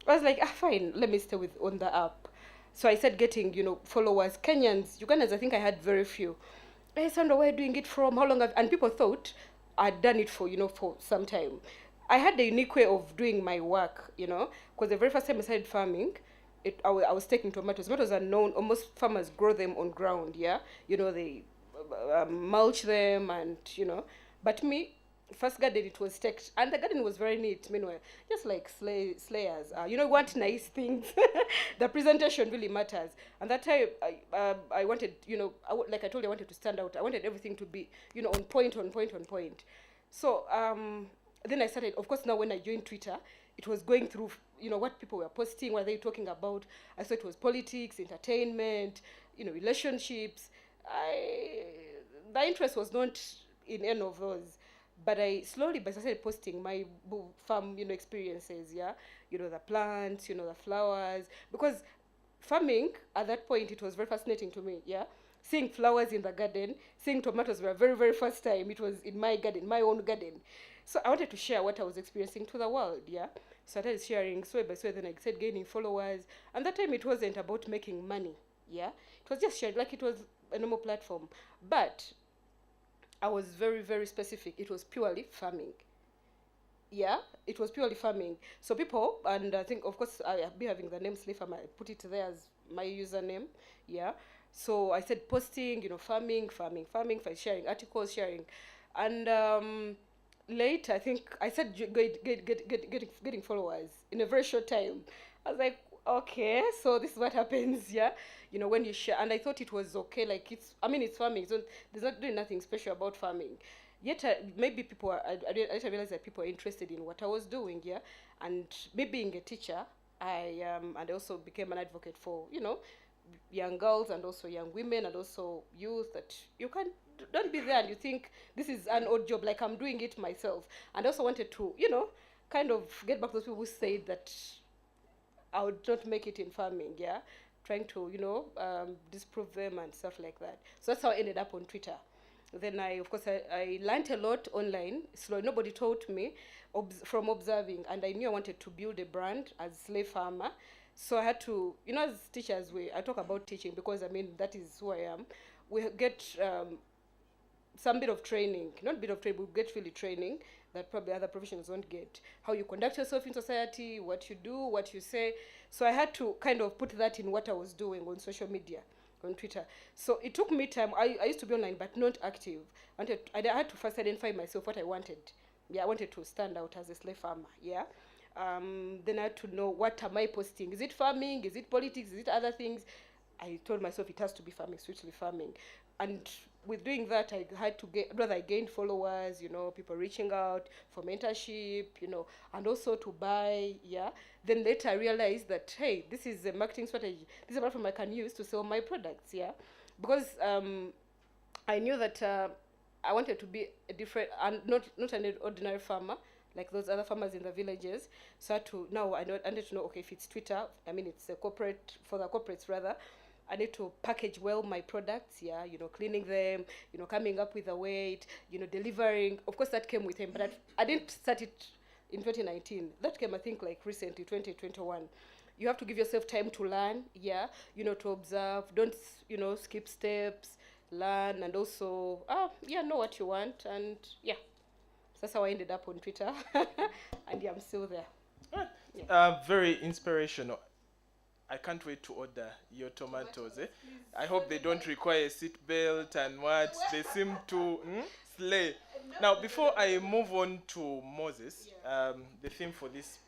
I was like, fine, let me stay on the app. So I started getting, followers. Kenyans, Ugandans, I think I had very few. Hey, Sandra, where are you doing it from? How long and people thought I'd done it for some time. I had a unique way of doing my work, because the very first time I started farming, I was taking tomatoes. Tomatoes are known, almost farmers grow them on ground, yeah? They mulch them and, but me, first garden it was staked, and the garden was very neat. Meanwhile, just like slayers, you want nice things. The presentation really matters. And that time, I wanted, like I told you, I wanted to stand out. I wanted everything to be, on point, on point, on point. So then I started. Of course, now when I joined Twitter, it was going through, what people were posting, what they were talking about. I saw it was politics, entertainment, relationships. The interest was not in any of those. But I slowly but I started posting my farm, experiences, the plants, the flowers, because farming at that point, it was very fascinating to me, seeing flowers in the garden, seeing tomatoes for a very, very first time. It was in my garden, my own garden. So I wanted to share what I was experiencing to the world, So I started sharing, so by so then I started gaining followers. And that time it wasn't about making money, It was just sharing, like it was a normal platform. But I was very, very specific. It was purely farming. It was purely farming. So people, and I think, of course, I'll be having the name Slay Farmer. I put it there as my username. So I said posting, farming, sharing articles, sharing. And later, I think I said getting followers in a very short time. I was like, okay, so this is what happens, when you share. And I thought it was okay, like it's farming, so there's not doing nothing special about farming. Yet maybe people I realized that people are interested in what I was doing, and me being a teacher, I also became an advocate for, young girls and also young women and also youth, that you don't be there and you think this is an odd job, like I'm doing it myself. And I also wanted to, kind of get back to those people who said that I would not make it in farming, trying to, disprove them and stuff like that. So that's how I ended up on Twitter. Then I learned a lot online. So nobody taught me from observing, and I knew I wanted to build a brand as Slay Farmer. So I had to, as teachers, I talk about teaching because, that is who I am. We get some bit of training, not bit of training, we get really training that probably other professions won't get. How you conduct yourself in society, what you do, what you say. So I had to kind of put that in what I was doing on social media, on Twitter. So it took me time. I used to be online, but not active. I had to first identify myself, what I wanted. I wanted to stand out as a Slay Farmer, then I had to know, what am I posting? Is it farming? Is it politics? Is it other things? I told myself it has to be farming, strictly farming. And with doing that, I had to I gained followers, people reaching out for mentorship, and also to buy, Then later I realized that, hey, this is a marketing strategy. This is a platform I can use to sell my products, Because I knew that I wanted to be a different, and not an ordinary farmer, like those other farmers in the villages. So I needed to know, okay, if it's Twitter, it's a corporate, for the corporates rather, I need to package well my products, cleaning them, coming up with a weight, delivering. Of course, that came with him, but I didn't start it in 2019. That came, I think, like recently, 2021. You have to give yourself time to learn, to observe. Don't, skip steps, learn, and also, know what you want. And, so that's how I ended up on Twitter. And, I'm still there. Right. Very inspirational. I can't wait to order your tomatoes. I hope they don't require a seat belt and what. They seem to slay. Now, before I move on to Moses, the theme for this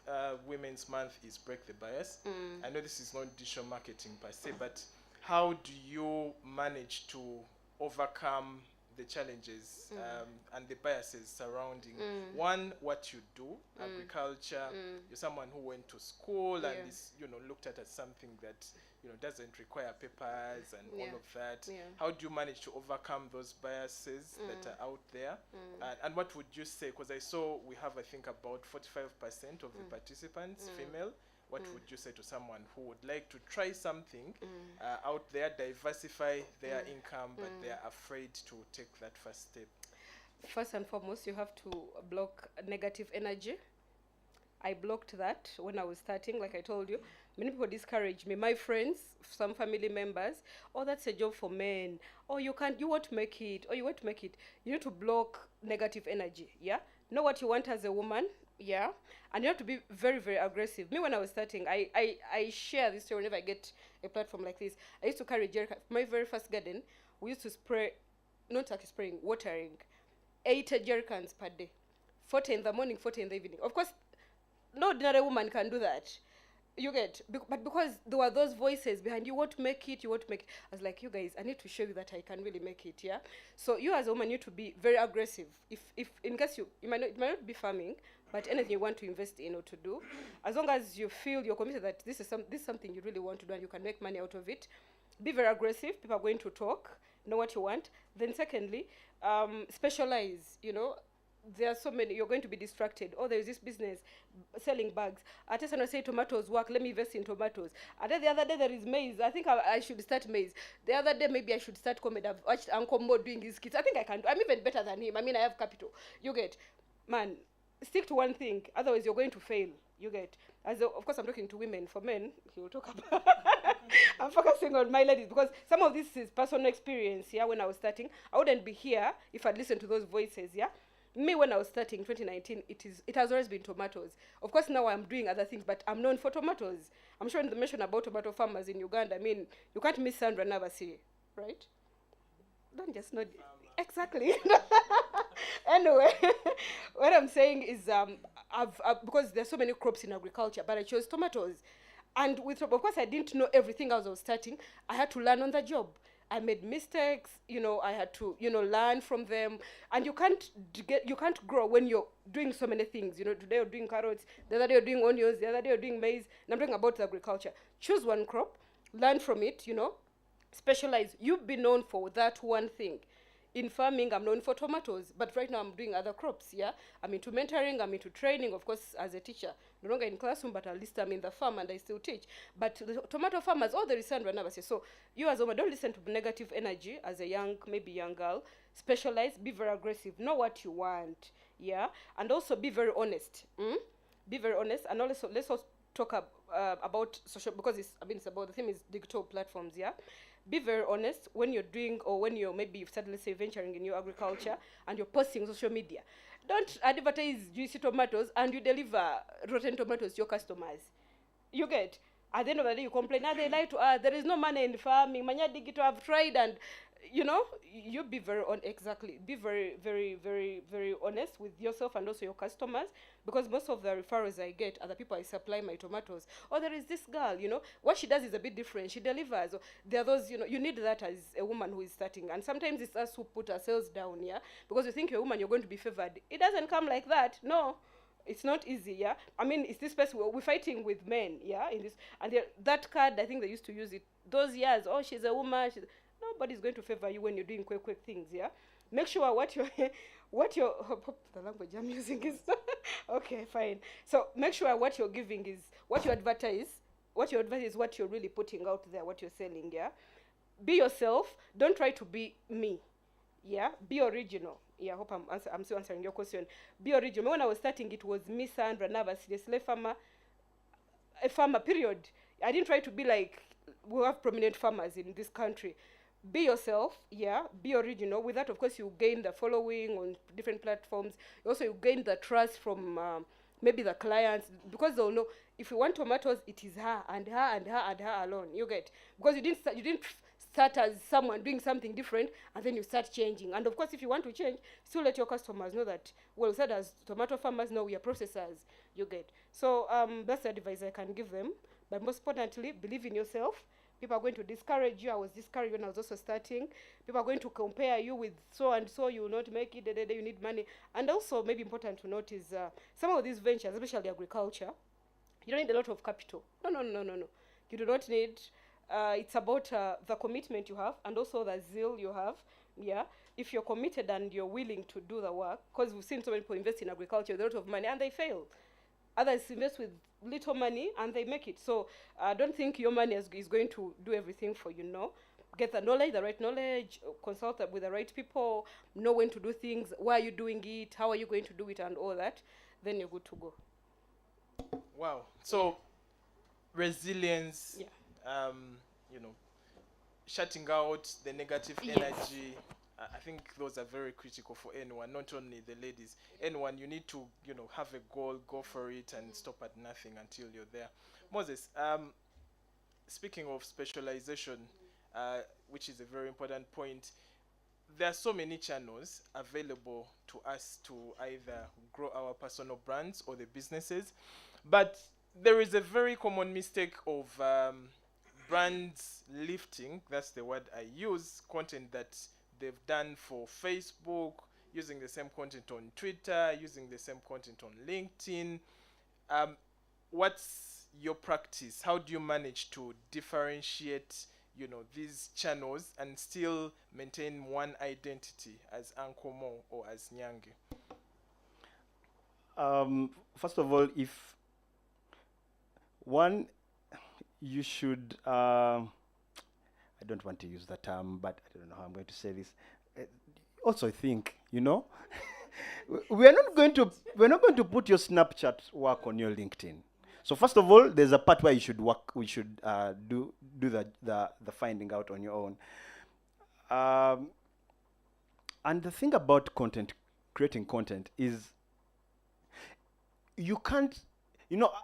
Women's Month is Break the Bias. I know this is not digital marketing per se, but how do you manage to overcome the challenges and the biases surrounding one, what you do, agriculture? You're someone who went to school and is looked at as something that doesn't require papers and all of that. How do you manage to overcome those biases that are out there? And what would you say, because I saw we have, I think, about 45% of the participants female. What would you say to someone who would like to try something out there, diversify their income, but they're afraid to take that first step? First and foremost, you have to block negative energy. I blocked that when I was starting, like I told you. Many people discouraged me. My friends, some family members, oh, that's a job for men. Oh, you won't make it. Oh, you won't make it. You need to block negative energy, Know what you want as a woman, and you have to be very, very aggressive. Me, when I was starting, I share this story whenever I get a platform like this. I used to carry jerrycan. My very first garden, we used to spray not actually spraying, watering 80 jerrycans per day, 40 in the morning, 40 in the evening. Of course, no ordinary woman can do that. You get, but because there were those voices behind you, want to make it, you want to make it. I was like, you guys, I need to show you that I can really make it, yeah. So you as a woman need to be very aggressive. If in case you might not be farming, but anything you want to invest in or to do, as long as you feel you're committed that this is something you really want to do and you can make money out of it, be very aggressive. People are going to talk, know what you want. Then secondly, specialize. You know, there are so many, you're going to be distracted. Oh, there's this business selling bags. At least I say tomatoes work, let me invest in tomatoes. And then the other day there is maize. I think I should start maize. The other day maybe I should start comedy. I've watched Uncle Mo doing his kits. I think I can do. I'm even better than him. I mean, I have capital. You get, man, stick to one thing. Otherwise you're going to fail. You get. Of course I'm talking to women. For men, he will talk about I'm focusing on my ladies because some of this is personal experience. Yeah, when I was starting, I wouldn't be here if I'd listened to those voices. Yeah, me when I was starting 2019, it has always been tomatoes. Of course now I'm doing other things, but I'm known for tomatoes. I'm sure in the mention about tomato farmers in Uganda, I mean, you can't miss Sandra Navasiri, right? Don't just nod. Exactly. Anyway, what I'm saying is I've because there's so many crops in agriculture, but I chose tomatoes. And of course I didn't know everything as I was starting. I had to learn on the job. I made mistakes, you know, I had to, you know, learn from them. And you can't grow when you're doing so many things. You know, today you're doing carrots, the other day you're doing onions, the other day you're doing maize. And I'm talking about agriculture. Choose one crop, learn from it, you know, specialize. You've been known for that one thing. In farming, I'm known for tomatoes, but right now I'm doing other crops, yeah? I'm into mentoring, I'm into training, of course, as a teacher. No longer in classroom, but at least I'm in the farm and I still teach. But the tomato farmers, oh, there is Sandra Navasiri. So you as a woman, don't listen to negative energy as a maybe young girl. Specialize, be very aggressive, know what you want, yeah? And also be very honest. Be very honest, and also let's also talk about social, because it's about, the theme is digital platforms, yeah? Be very honest when you're doing, or when you're maybe you've started, let's say, venturing in your agriculture and you're posting social media. Don't advertise juicy tomatoes and you deliver rotten tomatoes to your customers. You get, at the end of the day you complain, they lie to us, there is no money in farming, manya digito, I've tried, and you know, you be very be very, very, very, very honest with yourself and also your customers, because most of the referrals I get are the people I supply my tomatoes. Oh, there is this girl, you know, what she does is a bit different, she delivers. Or there are those, you know, you need that as a woman who is starting, and sometimes it's us who put ourselves down, yeah, because you think you're a woman, you're going to be favored. It doesn't come like that. No, it's not easy, yeah. I mean, it's this person, we're fighting with men, yeah, in this, and that card, I think they used to use it those years. Oh, she's a woman, nobody's going to favor you when you're doing quick things, yeah. Make sure what you're the language I'm using is okay, fine. So make sure what you're giving is what you advertise. What you advertise is what you're really putting out there, what you're selling, yeah. Be yourself. Don't try to be me, yeah. Be original. Yeah, I hope I'm still answering your question. Be original. When I was starting, it was me, Sandra Navasiri, slave farmer, a farmer, period. I didn't try to be like, we have prominent farmers in this country. Be yourself, yeah, be original. With that, of course, you gain the following on different platforms. Also, you gain the trust from maybe the clients, because they'll know if you want tomatoes, it is her and her and her and her alone. You get, because you didn't start as someone doing something different and then you start changing. And of course, if you want to change, still let your customers know that, well, we said as tomato farmers, no, we are processors. You get. So that's the advice I can give them. But most importantly, believe in yourself. People are going to discourage you. I was discouraged when I was also starting. People are going to compare you with so and so. You will not make it. You need money. And also, maybe important to note is some of these ventures, especially agriculture, you don't need a lot of capital. No. You do not need. It's about the commitment you have and also the zeal you have. Yeah. If you're committed and you're willing to do the work, because we've seen so many people invest in agriculture with a lot of money and they fail. Others invest with little money and they make it. So I don't think your money is going to do everything for you, no. Get the knowledge, the right knowledge, consult with the right people, know when to do things, why are you doing it, how are you going to do it, and all that. Then you're good to go. Wow. So resilience, Yeah. you know, shutting out the negative energy. I think those are very critical for anyone, not only the ladies. Anyone, you need to, you know, have a goal, go for it, and stop at nothing until you're there. Moses, speaking of specialization, which is a very important point, there are so many channels available to us to either grow our personal brands or the businesses, but there is a very common mistake of brands lifting, that's the word I use, content that they've done for Facebook, using the same content on Twitter, using the same content on LinkedIn. um, what's your practice? How do you manage to differentiate, these channels and still maintain one identity as Ankomo or as Nyange? First of all, if one, you should, I don't want to use the term, but I don't know how I'm going to say this. Also think, we're not going to put your Snapchat work on your LinkedIn. So first of all, there's a part where you should work. We should do the finding out on your own. And the thing about creating content is you can't.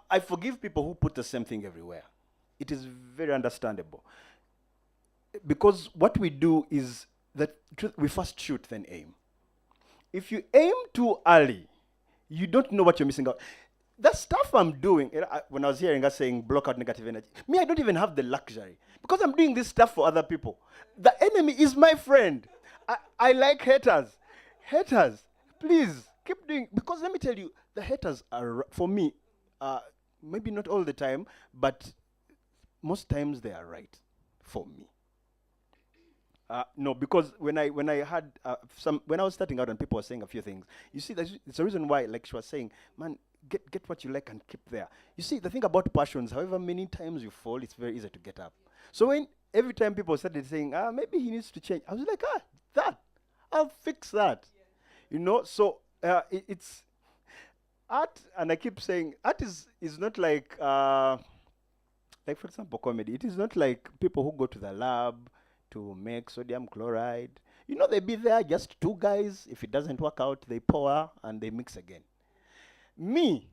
I forgive people who put the same thing everywhere. It is very understandable, because what we do is that we first shoot, then aim. If you aim too early, you don't know what you're missing out. The stuff I'm doing, when I was hearing us saying block out negative energy, me, I don't even have the luxury, because I'm doing this stuff for other people. The enemy is my friend. I like haters. Haters, please keep doing, because let me tell you, the haters are, for me, maybe not all the time, but most times they are right for me. No, because when I had when I was starting out and people were saying a few things, you see, it's a reason why, like she was saying, man, get what you like and keep there. You see, the thing about passions, however many times you fall, it's very easy to get up. So when every time people started saying, maybe he needs to change, I was like, I'll fix that. So it's art, and I keep saying, art is not like for example, comedy. It is not like people who go to the lab to make sodium chloride. They be there, just two guys. If it doesn't work out, they pour and they mix again. Me,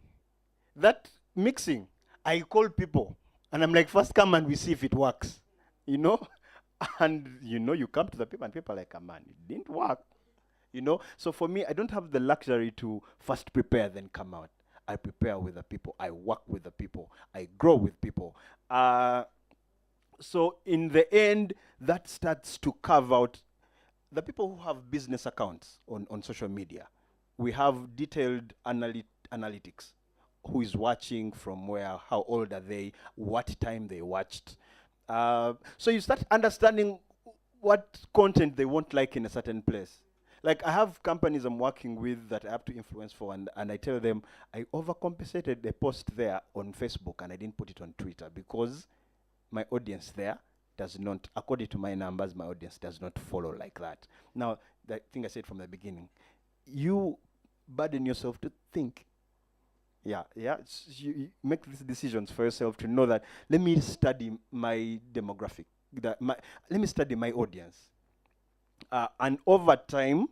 that mixing, I call people and I'm like, first come and we see if it works. And you come to the people and people are like, man, it didn't work. So for me, I don't have the luxury to first prepare, then come out. I prepare with the people. I work with the people. I grow with people. So in the end, that starts to carve out the people who have business accounts on social media. We have detailed analytics. Who is watching, from where, how old are they, what time they watched. So you start understanding what content they won't like in a certain place. Like, I have companies I'm working with that I have to influence for, and I tell them I overcompensated a post there on Facebook and I didn't put it on Twitter because my audience there does not, according to my numbers, my audience does not follow like that. Now, the thing I said from the beginning, you burden yourself to think. You make these decisions for yourself to know that, let me study my demographic, let me study my audience. And over time,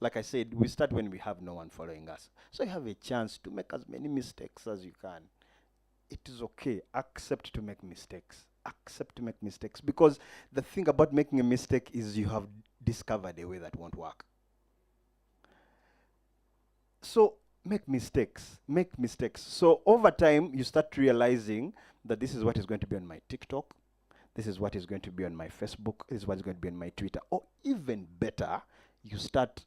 like I said, we start when we have no one following us. So you have a chance to make as many mistakes as you can. It is okay. Accept to make mistakes. Accept to make mistakes. Because the thing about making a mistake is you have discovered a way that won't work. So make mistakes. Make mistakes. So over time, you start realizing that this is what is going to be on my TikTok. This is what is going to be on my Facebook. This is what is going to be on my Twitter. Or even better, you start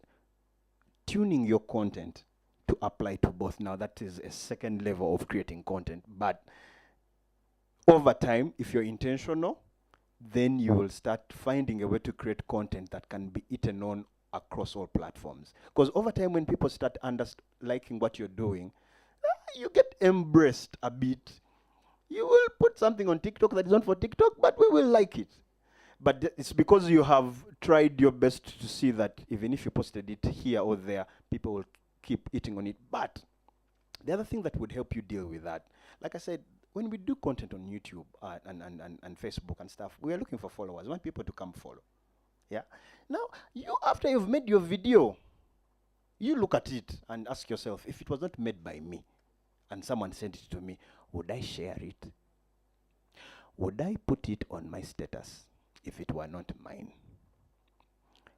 tuning your content to apply to both. Now, that is a second level of creating content. But over time, if you're intentional, then you will start finding a way to create content that can be eaten on across all platforms. Because over time, when people start liking what you're doing, you get embraced a bit. You will put something on TikTok that is not for TikTok, but we will like it. But it's because you have tried your best to see that even if you posted it here or there, people will keep eating on it. But the other thing that would help you deal with that, like I said, when we do content on YouTube and Facebook and stuff, we are looking for followers. We want people to come follow. Yeah. Now, after you've made your video, you look at it and ask yourself, if it was not made by me and someone sent it to me, would I share it? Would I put it on my status if it were not mine?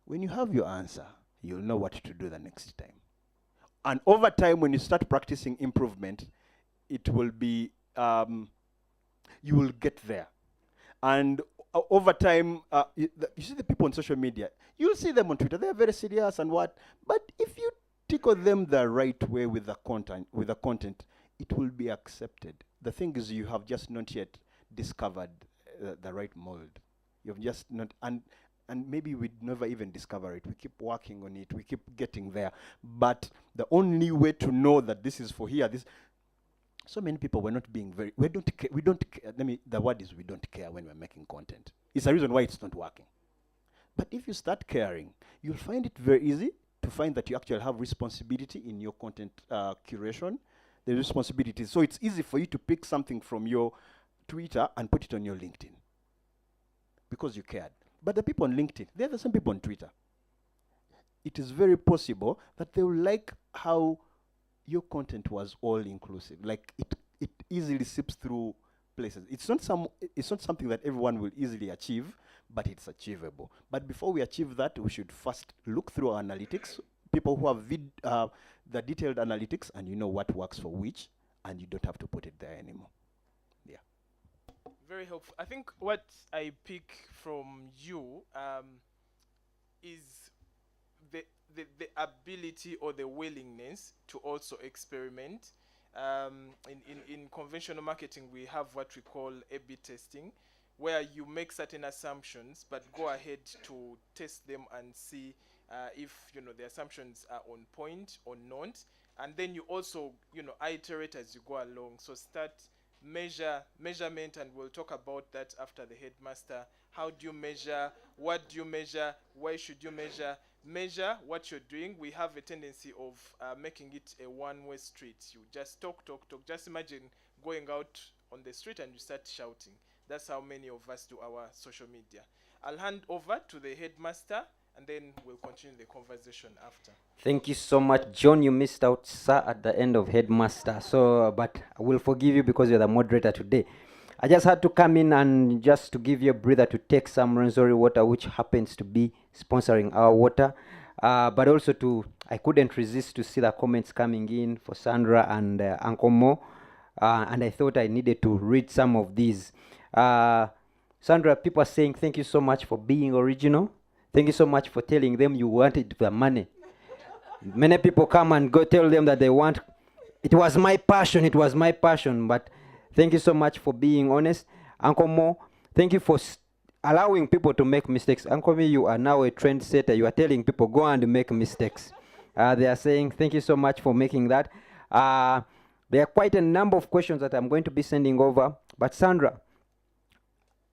When you have your answer, you'll know what to do the next time. And over time, when you start practicing improvement, it will be, you will get there. And over time, you see the people on social media, you'll see them on Twitter, they're very serious and what, but if you tickle them the right way with the content, it will be accepted. The thing is, you have just not yet discovered the right mold. You've just not, and maybe we'd never even discover it. We keep working on it, we keep getting there. But the only way to know that this is for here, so many people were not being very, we don't care, the word is we don't care when we're making content. It's a reason why it's not working. But if you start caring, you'll find it very easy to find that you actually have responsibility in your content curation, the responsibility. So it's easy for you to pick something from your Twitter and put it on your LinkedIn because you cared. But the people on LinkedIn, they're the same people on Twitter. It is very possible that they will like how your content was all inclusive. Like it easily sips through places. It's not something that everyone will easily achieve, but it's achievable. But before we achieve that, we should first look through our analytics. People who have the detailed analytics, and you know what works for which, and you don't have to put it there anymore. Yeah. Very helpful. I think what I pick from you is the ability or the willingness to also experiment. In conventional marketing, we have what we call A/B testing, where you make certain assumptions, but go ahead to test them and see if the assumptions are on point or not. And then you also iterate as you go along. So start, measurement, and we'll talk about that after the headmaster. How do you measure? What do you measure? Why should you measure? Measure what you're doing. We have a tendency of making it a one-way street. You just talk. Just imagine going out on the street and you start shouting. That's how many of us do our social media. I'll hand over to the headmaster, and then we'll continue the conversation after. Thank you so much, John. You missed out, sir, at the end of headmaster. So, but I will forgive you because you're the moderator today. I just had to come in and just to give you a breather to take some Rwenzori water, which happens to be sponsoring our water. But also I couldn't resist to see the comments coming in for Sandra and Uncle Mo. And I thought I needed to read some of these. Sandra, people are saying, thank you so much for being original. Thank you so much for telling them you wanted the money. Many people come and go tell them that they want, it was my passion, but thank you so much for being honest. Uncle Mo, thank you for allowing people to make mistakes. Uncle Mo, you are now a trendsetter. You are telling people, go and make mistakes. They are saying, thank you so much for making that. There are quite a number of questions that I'm going to be sending over. But Sandra,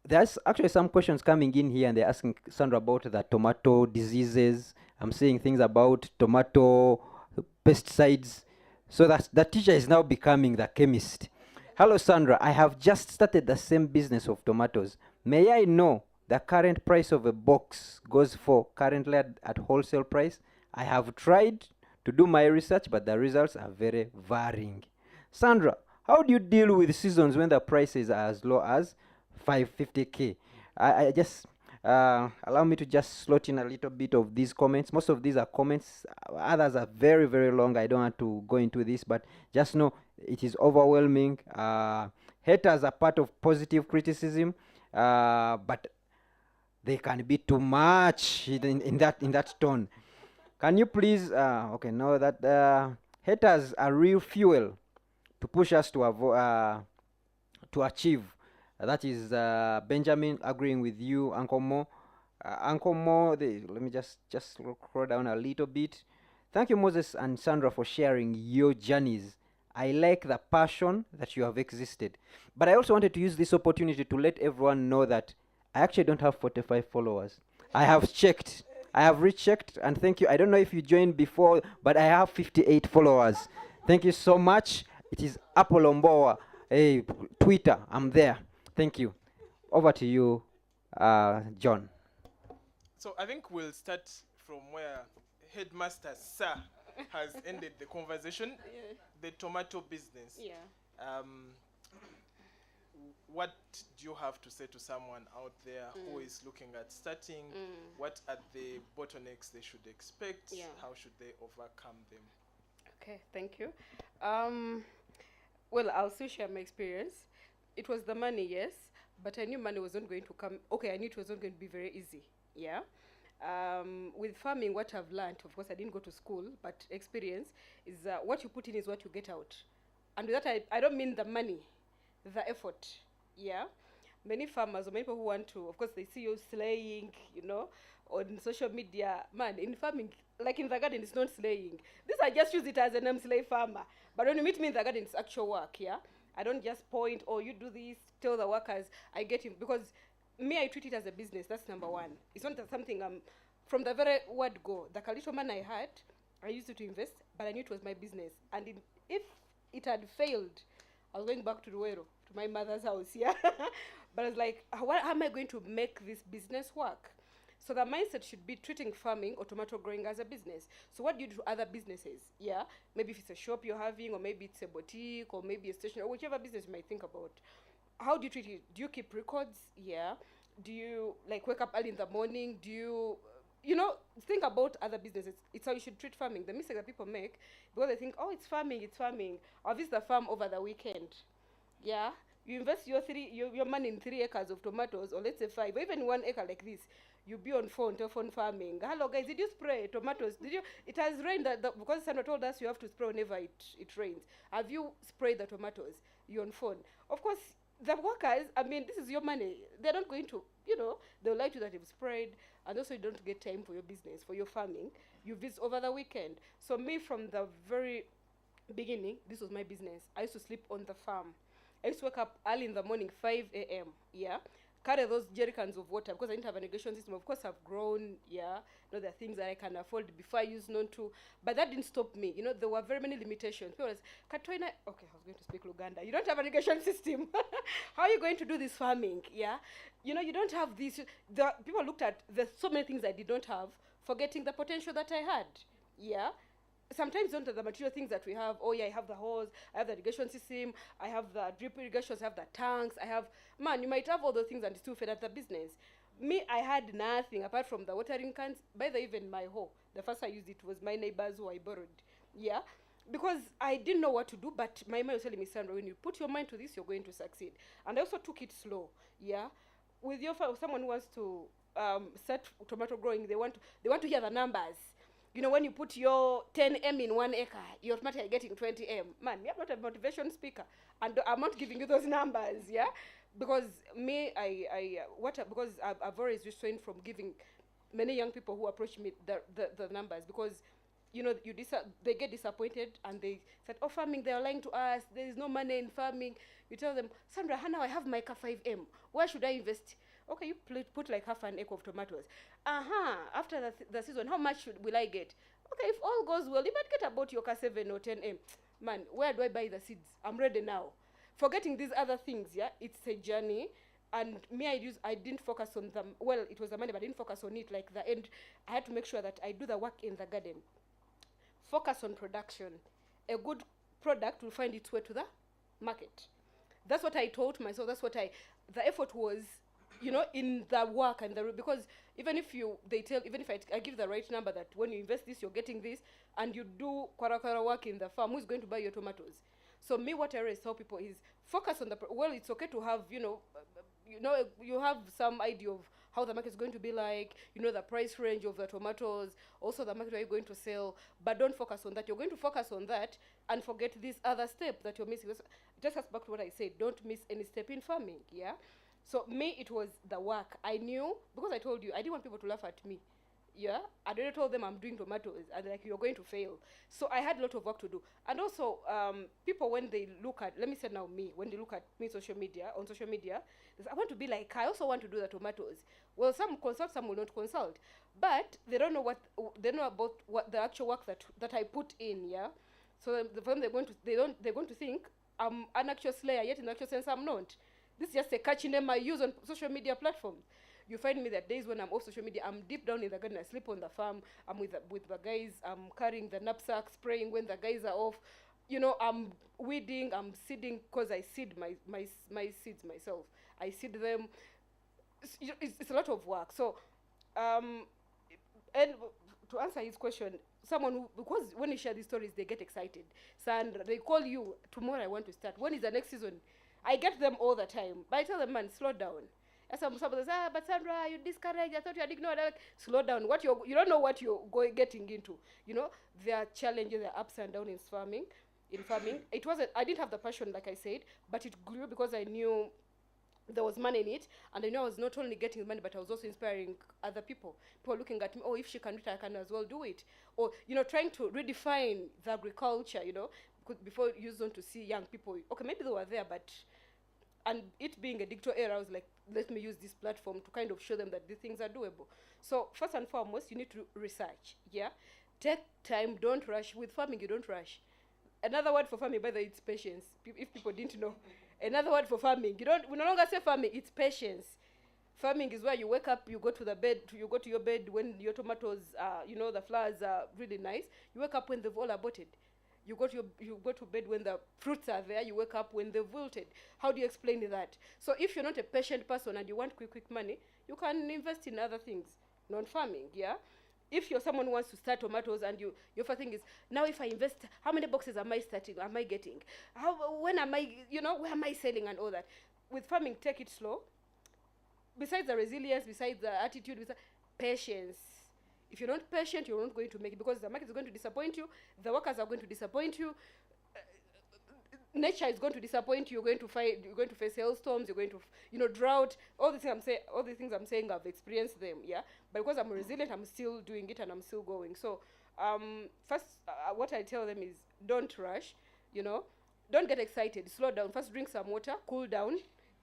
there's actually some questions coming in here, and they're asking Sandra about the tomato diseases. I'm saying things about tomato pesticides. So that the teacher is now becoming the chemist. Hello, Sandra. I have just started the same business of tomatoes. May I know the current price of a box goes for currently at wholesale price? I have tried to do my research, but the results are very varying. Sandra, how do you deal with seasons when the prices are as low as 550K? I just allow me to just slot in a little bit of these comments. Most of these are comments. Others are very, very long. I don't want to go into this, but just know it is overwhelming. Haters are part of positive criticism, but they can be too much in that tone. Can you please? Okay, know that haters are real fuel to push us to achieve. That is Benjamin agreeing with you, Uncle Mo. Uncle Mo, let me just scroll down a little bit. Thank you, Moses and Sandra, for sharing your journeys. I like the passion that you have existed. But I also wanted to use this opportunity to let everyone know that I actually don't have 45 followers. I have checked. I have rechecked, and thank you. I don't know if you joined before, but I have 58 followers. Thank you so much. It is Apollo Mbowa. Hey, Twitter, I'm there. Thank you. Over to you, John. So I think we'll start from where Headmaster Sir has ended the conversation, the tomato business. Yeah. what do you have to say to someone out there who is looking at starting? What are the bottlenecks they should expect? Yeah. How should they overcome them? Okay, thank you. Well, I'll still share my experience. It was the money, yes, but I knew money was not going to come. Okay, I knew it was not going to be very easy. Yeah. With farming, what I've learned, of course, I didn't go to school, but experience is what you put in is what you get out. And with that, I don't mean the money, the effort. Yeah. Many farmers or many people who want to, of course, they see you slaying, on social media. Man, in farming, like in the garden, it's not slaying. This I just use it as a name, slay farmer. But when you meet me in the garden, it's actual work. Yeah. I don't just point, oh, you do this, tell the workers, I get him. Because me, I treat it as a business. That's number one. It's not something from the very word go. The little man I had, I used it to invest, but I knew it was my business. And if it had failed, I was going back to Ruero, to my mother's house, yeah. But I was like, how am I going to make this business work? So the mindset should be treating farming or tomato growing as a business. So what do you do to other businesses? Yeah, maybe if it's a shop you're having, or maybe it's a boutique, or maybe a station, or whichever business you might think about. How do you treat it? Do you keep records? Yeah. Do you like wake up early in the morning? Do you, think about other businesses? It's how you should treat farming. The mistake that people make, because they think, oh, it's farming, it's farming. I'll visit the farm over the weekend. Yeah. You invest your money in 3 acres of tomatoes, or let's say 5, or even 1 acre like this. You be on telephone farming. Hello guys, did you spray tomatoes? It has rained, because Sandra told us you have to spray whenever it rains. Have you sprayed the tomatoes? You're on phone. Of course, the workers, this is your money. They're not going to, they'll lie to you that you've sprayed, and also you don't get time for your business, for your farming. You visit over the weekend. So me, from the very beginning, this was my business. I used to sleep on the farm. I used to wake up early in the morning, 5 a.m., yeah, carry those jerry cans of water, because I didn't have an irrigation system. Of course, I've grown, yeah, there are things that I can afford before I used none to, but that didn't stop me. There were very many limitations. People was, Katoina, okay, I was going to speak Luganda. You don't have an irrigation system. How are you going to do this farming, yeah? You don't have this. The people looked at, there's so many things I did not have, forgetting the potential that I had, yeah? Sometimes don't have the material things that we have. Oh yeah, I have the hose, I have the irrigation system, I have the drip irrigations, I have the tanks, you might have all those things and still fed at the business. Me, I had nothing apart from the watering cans. By the even my hoe, the first I used it was my neighbors who I borrowed. Yeah. Because I didn't know what to do, but my mind was telling me, Sandra, when you put your mind to this, you're going to succeed. And I also took it slow. Yeah. With someone who wants to start tomato growing, they want to hear the numbers. When you put your 10 M in 1 acre, you're automatically getting 20 M. Man, I'm not a motivation speaker, and I'm not giving you those numbers, yeah? Because me, because I've always refrained from giving many young people who approach me the numbers, because they get disappointed and they said, oh, farming, they're lying to us, there is no money in farming. You tell them, Sandra, now I have my 5 M. Where should I invest? Okay, you put like half an acre of tomatoes. After the season, how much will I get? Okay, if all goes well, you might get about your 7 or 10 M. Man, where do I buy the seeds? I'm ready now. Forgetting these other things, yeah, it's a journey. And me, I didn't focus on them. Well, it was the money, but I didn't focus on it like the end. I had to make sure that I do the work in the garden. Focus on production. A good product will find its way to the market. That's what I told myself. The effort was, in the work and because even if I give the right number that when you invest this, you're getting this, and you do kwara work in the farm, who's going to buy your tomatoes? So me, what I always tell people is focus on it's okay to have, you have some idea of how the market is going to be like, the price range of the tomatoes, also the market where you're going to sell, but don't focus on that. You're going to focus on that and forget this other step that you're missing. Just as back to what I said, don't miss any step in farming, yeah? So me, it was the work. I knew, because I told you, I didn't want people to laugh at me. Yeah, I already told them I'm doing tomatoes, and like, you're going to fail. So I had a lot of work to do. And also, people, when they look at, let me say now me, when they look at me on social media, they say, I want to be like, I also want to do the tomatoes. Well, some consult, some will not consult. But they don't know about what the actual work that I put in, yeah? So when they're going to think I'm an actual slayer, yet in the actual sense I'm not. This is just a catchy name I use on social media platforms. You find me that days when I'm off social media, I'm deep down in the garden. I sleep on the farm. I'm with the guys. I'm carrying the knapsack, spraying when the guys are off. you know, I'm weeding, I'm seeding, because I seed my seeds myself. I seed them. It's a lot of work. So, and to answer his question, someone who, because when you share these stories, they get excited. Sandra, they call you, tomorrow I want to start. When is the next season? I get them all the time. But I tell them, man, slow down. And somebody says, but Sandra, you discouraged. I thought you had ignored. Like, slow down. You don't know what you're getting into. You know, there are challenges, there are ups and downs in farming. It wasn't. I didn't have the passion, like I said, but it grew because I knew there was money in it, and I know I was not only getting money, but I was also inspiring other people. People looking at me, oh, if she can do it, I can as well do it. Or, you know, trying to redefine the agriculture, you know, before you used on to see young people. Okay, maybe they were there, but, and it being a digital era, I was like, let me use this platform to kind of show them that these things are doable. So first and foremost, you need to research, yeah? Take time, don't rush. With farming, you don't rush. Another word for farming, by the way, it's patience, if people didn't know. Another word for farming, we no longer say farming, it's patience. Farming is where you wake up, you go to your bed when your tomatoes, you know, the flowers are really nice. You wake up when they've all aborted. You go to bed when the fruits are there. You wake up when they've wilted. How do you explain that? So if you're not a patient person and you want quick money, you can invest in other things, not farming, yeah? If you're someone who wants to start tomatoes and your first thing is, now if I invest, how many boxes am I getting? When am I, you know, where am I selling and all that? With farming, take it slow. Besides the resilience, besides the attitude, patience. If you're not patient, you're not going to make it, because the market is going to disappoint you, the workers are going to disappoint you, nature is going to disappoint you. You're going to face hailstorms, you're going to, you know, drought. All the things I'm saying, I've experienced them, yeah? But because I'm resilient, I'm still doing it and I'm still going. So first, what I tell them is, don't rush, you know, don't get excited, slow down. First, drink some water, cool down,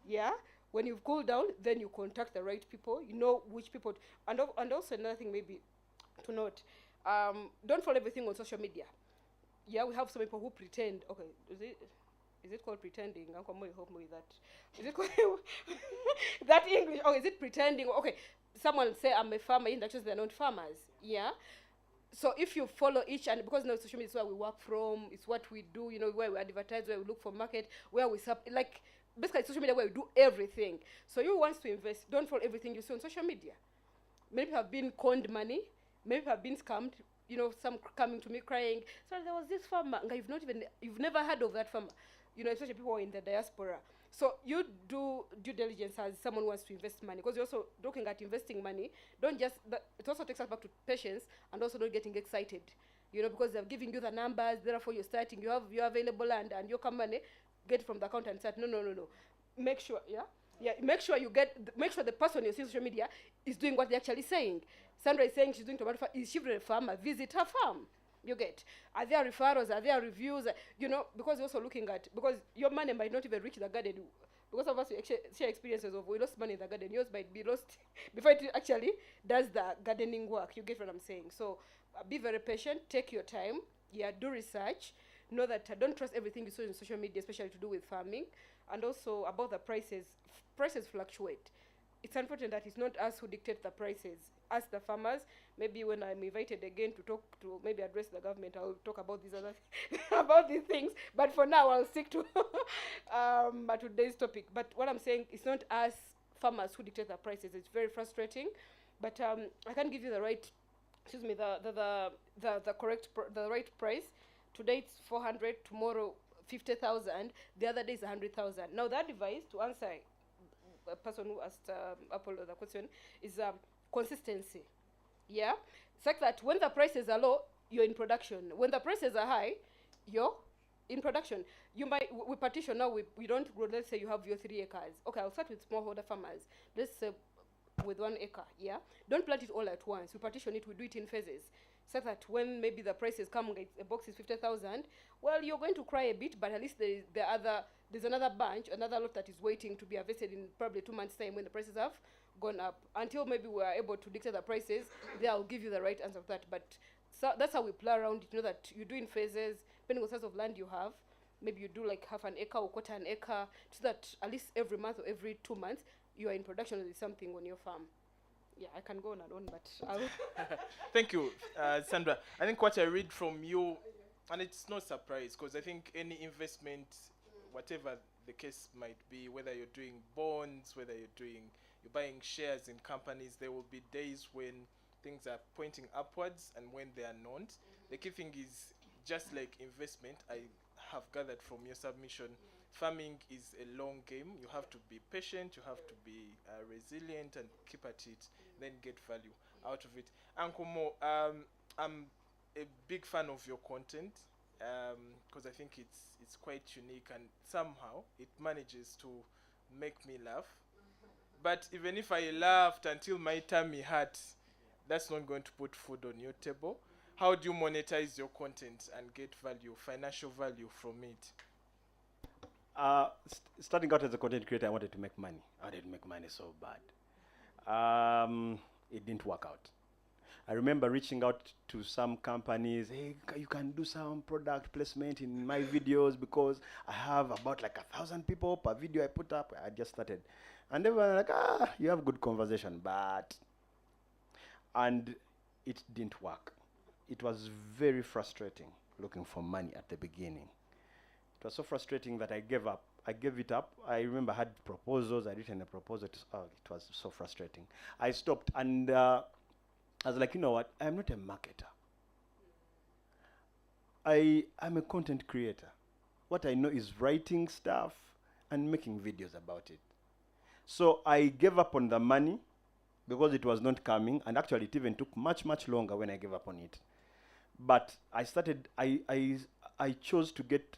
yeah? When you've cooled down, then you contact the right people. You know which people, and also another thing maybe to note, don't follow everything on social media. Yeah, we have some people who pretend. Okay, is it called pretending? Uncle Moy, help me with that. Is it called that English? Oh, is it pretending? Okay, someone say I'm a farmer, in actually they're not farmers. Yeah. So if you follow each, and because now social media is where we work from, it's what we do, you know, where we advertise, where we look for market, where we like basically social media where we do everything. So you want to invest, don't follow everything you see on social media. Many people have been conned money, many people have been scammed. You know, some coming to me crying, so there was this farmer, you've never heard of that farmer, you know, especially people in the diaspora. So you do due diligence as someone who wants to invest money, because you're also looking at investing money. Don't just, it also takes us back to patience, and also not getting excited, you know, because they're giving you the numbers, therefore you're starting, you have your available land, and your company get from the account and start. No. Make sure, make sure the person you see on social media is doing what they're actually saying. Sandra is saying she's doing tomato farm. Is she a farmer? Visit her farm. You get. Are there referrals? Are there reviews? You know, because you're also looking at, because your money might not even reach the garden. Because of us, we share experiences of we lost money in the garden. Yours might be lost before it actually does the gardening work. You get what I'm saying? So be very patient. Take your time. Yeah, do research. Know that don't trust everything you see on social media, especially to do with farming. And also about the prices. Prices fluctuate. It's unfortunate that it's not us who dictate the prices. Us, the farmers. Maybe when I'm invited again to talk to, maybe address the government, I'll talk about these other about these things. But for now, I'll stick to today's topic. But what I'm saying, it's not us farmers who dictate the prices. It's very frustrating. But I can't give you the right, the correct, the right price. Today it's 400. Tomorrow 50,000. The other day is 100,000. Now that device, to answer a person who asked Apollo the question, is consistency. Yeah, it's like that. When the prices are low, you're in production. When the prices are high, you're in production. You might, we partition now. We don't grow. Let's say you have your 3 acres. Okay, I'll start with smallholder farmers. Let's say with 1 acre. Yeah, don't plant it all at once. We partition it. We do it in phases, so that when maybe the prices come, a box is 50,000. Well, you're going to cry a bit, but at least there's another bunch, another lot that is waiting to be harvested in probably 2 months' time when the prices have gone up. Until maybe we are able to dictate the prices, then I'll give you the right answer of that. But so that's how we play around it. You know that you do in phases, depending on the size of land you have. Maybe you do like half an acre or quarter an acre, so that at least every month or every 2 months, you are in production with something on your farm. Yeah, I can go on and on, but I'll Thank you, Sandra. I think what I read from you and it's no surprise because I think any investment, whatever the case might be, whether you're doing bonds, whether you're buying shares in companies, there will be days when things are pointing upwards and when they are not. The key thing is just like investment. I have gathered from your submission, farming is a long game. You have to be patient, you have to be resilient and keep at it, then get value out of it. Uncle Mo, I'm a big fan of your content because I think it's quite unique and somehow it manages to make me laugh. But even if I laughed until my tummy hurt, that's not going to put food on your table. How do you monetize your content and get value, financial value from it? Starting out as a content creator, I wanted to make money. I wanted to make money so bad. It didn't work out. I remember reaching out to some companies, hey, you can do some product placement in my videos because I have about like 1,000 people per video I put up. I just started. And they were like, you have good conversation, and it didn't work. It was very frustrating looking for money at the beginning. It was so frustrating that I gave up. I gave it up. I remember I had proposals. I'd written a proposal. It was so frustrating. I stopped and I was like, you know what? I'm not a marketer. I'm a content creator. What I know is writing stuff and making videos about it. So I gave up on the money because it was not coming, and actually it even took much, much longer when I gave up on it. But I chose to get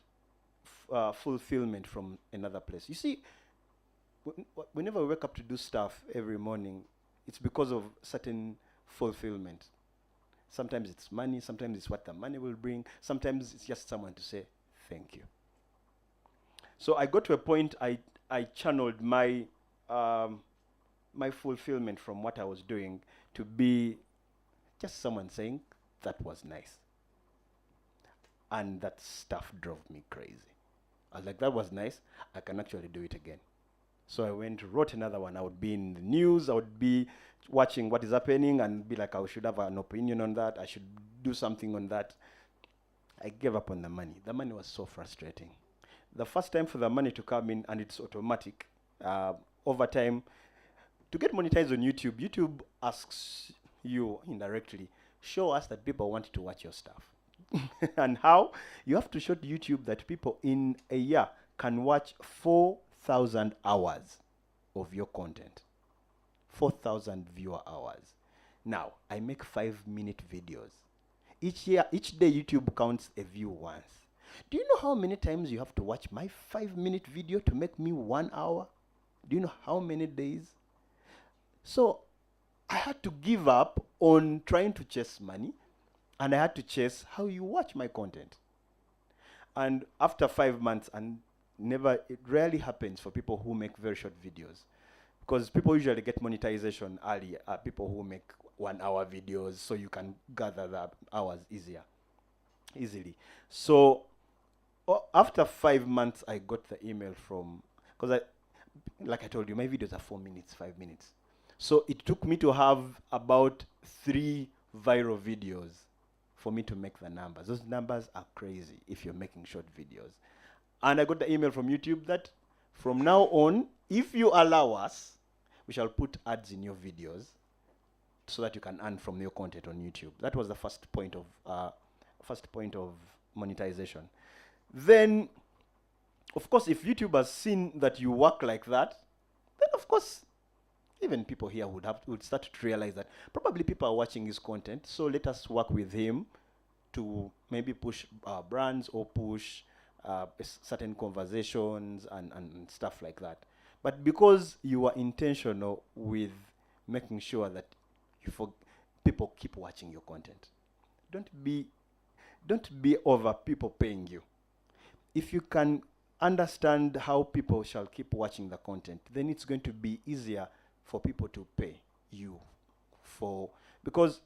fulfillment from another place. You see, whenever we wake up to do stuff every morning, it's because of certain fulfillment. Sometimes it's money, sometimes it's what the money will bring, sometimes it's just someone to say thank you. So I got to a point I channeled my my fulfillment from what I was doing to be just someone saying that was nice. And that stuff drove me crazy. I was like, that was nice. I can actually do it again. So I went, wrote another one. I would be in the news. I would be watching what is happening and be like, I should have an opinion on that. I should do something on that. I gave up on the money. The money was so frustrating. The first time for the money to come in, and it's automatic, over time, to get monetized on YouTube, YouTube asks you indirectly, show us that people want to watch your stuff. And how? You have to show to YouTube that people in a year can watch 4,000 hours of your content. 4,000 viewer hours. Now, I make 5-minute videos. Each day YouTube counts a view once. Do you know how many times you have to watch my 5-minute video to make me 1 hour? Do you know how many days? So I had to give up on trying to chase money, and I had to chase how you watch my content. And after 5 months, and it rarely happens for people who make very short videos, because people usually get monetization early, people who make 1 hour videos, so you can gather the hours easily. So after 5 months, I got the email from, because like I told you, my videos are 4 minutes, 5 minutes. So it took me to have about 3 viral videos for me to make the numbers. Those numbers are crazy if you're making short videos. And I got the email from YouTube that from now on, if you allow us, we shall put ads in your videos so that you can earn from your content on YouTube. That was the first point of monetization. Then, of course, if YouTube has seen that you work like that, then of course, even people here would start to realize that probably people are watching his content, so let us work with him to maybe push brands or push certain conversations and stuff like that. But because you are intentional with making sure that people keep watching your content, don't be over people paying you. If you can understand how people shall keep watching the content, then it's going to be easier for people to pay you because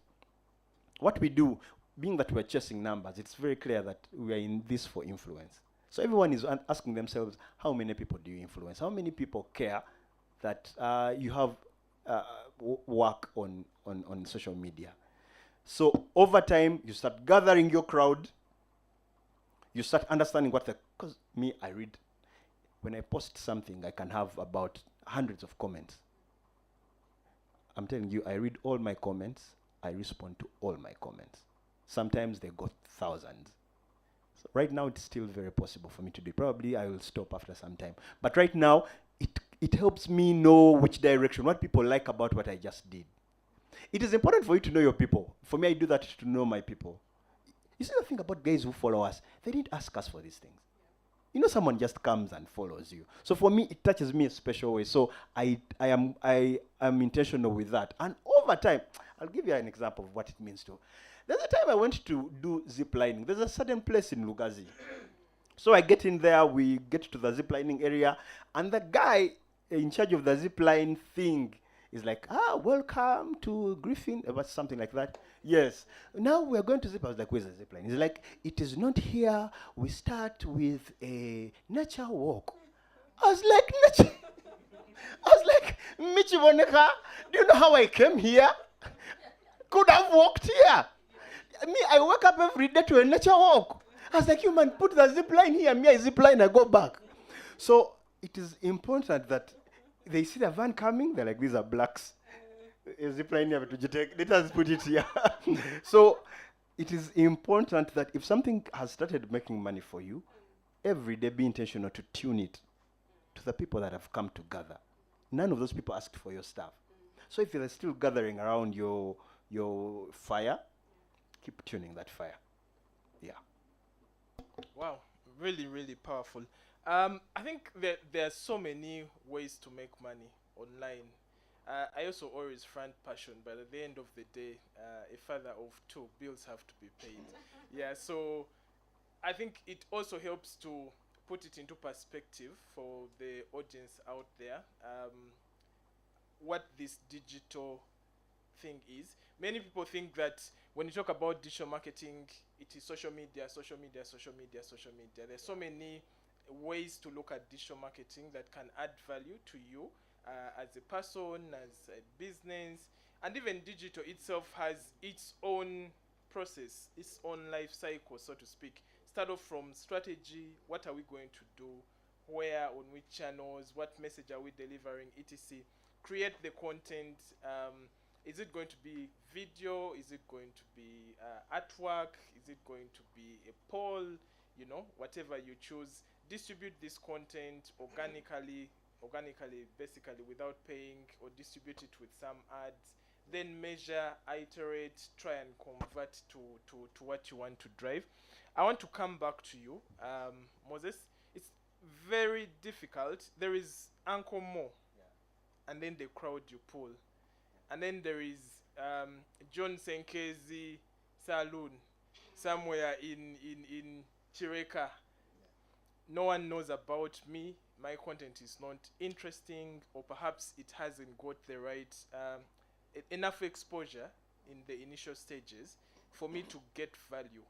what we do, being that we're chasing numbers, it's very clear that we are in this for influence. So everyone is asking themselves, how many people do you influence? How many people care that you have work on social media? So over time, you start gathering your crowd, You start understanding what the, because me, I read, when I post something, I can have about hundreds of comments. I'm telling you, I read all my comments, I respond to all my comments. Sometimes they got thousands. So right now, it's still very possible for me to do it. Probably I will stop after some time. But right now, it helps me know which direction, what people like about what I just did. It is important for you to know your people. For me, I do that to know my people. You see the thing about guys who follow us, they didn't ask us for these things. You know, someone just comes and follows you. So for me, it touches me a special way. So I am intentional with that. And over time, I'll give you an example of what it means to. There's a time I went to do zip lining. There's a certain place in Lugazi. So I get in there, we get to the zip lining area, and the guy in charge of the zip line thing is like, welcome to Griffin, about something like that. Yes. Now we're going to zip. I was like, where's the zip line? He's like, it is not here. We start with a nature walk. I was like, nature? I was like, Michi Boneka, do you know how I came here? Could have walked here. Me, I wake up every day to a nature walk. I was like, you man, put the zip line here. Me, I zip line, I go back. So it is important that they see the van coming, they're like, these are blacks. A zip line here to take. Let us put it here. So it is important that if something has started making money for you, every day be intentional to tune it to the people that have come to gather. None of those people asked for your stuff. So if you're still gathering around your fire, keep tuning that fire. Yeah. Wow, really, really powerful. I think that there are so many ways to make money online. I also always find passion, but at the end of the day, a father of two, bills have to be paid. Yeah, so I think it also helps to put it into perspective for the audience out there. What this digital thing is. Many people think that when you talk about digital marketing, it is social media, social media, social media, social media. There's so many ways to look at digital marketing that can add value to you as a person, as a business, and even digital itself has its own process, its own life cycle, so to speak. Start off from strategy, what are we going to do, where, on which channels, what message are we delivering, etc. Create the content. Is it going to be video? Is it going to be artwork? Is it going to be a poll? You know, whatever you choose. Distribute this content organically, basically without paying, or distribute it with some ads. Then measure, iterate, try and convert to what you want to drive. I want to come back to you, Moses. It's very difficult. There is Uncle Mo, and then the crowd you pull. And then there is John Senkezi Saloon somewhere in Chireka. No one knows about me. My content is not interesting, or perhaps it hasn't got the right enough exposure in the initial stages for me to get value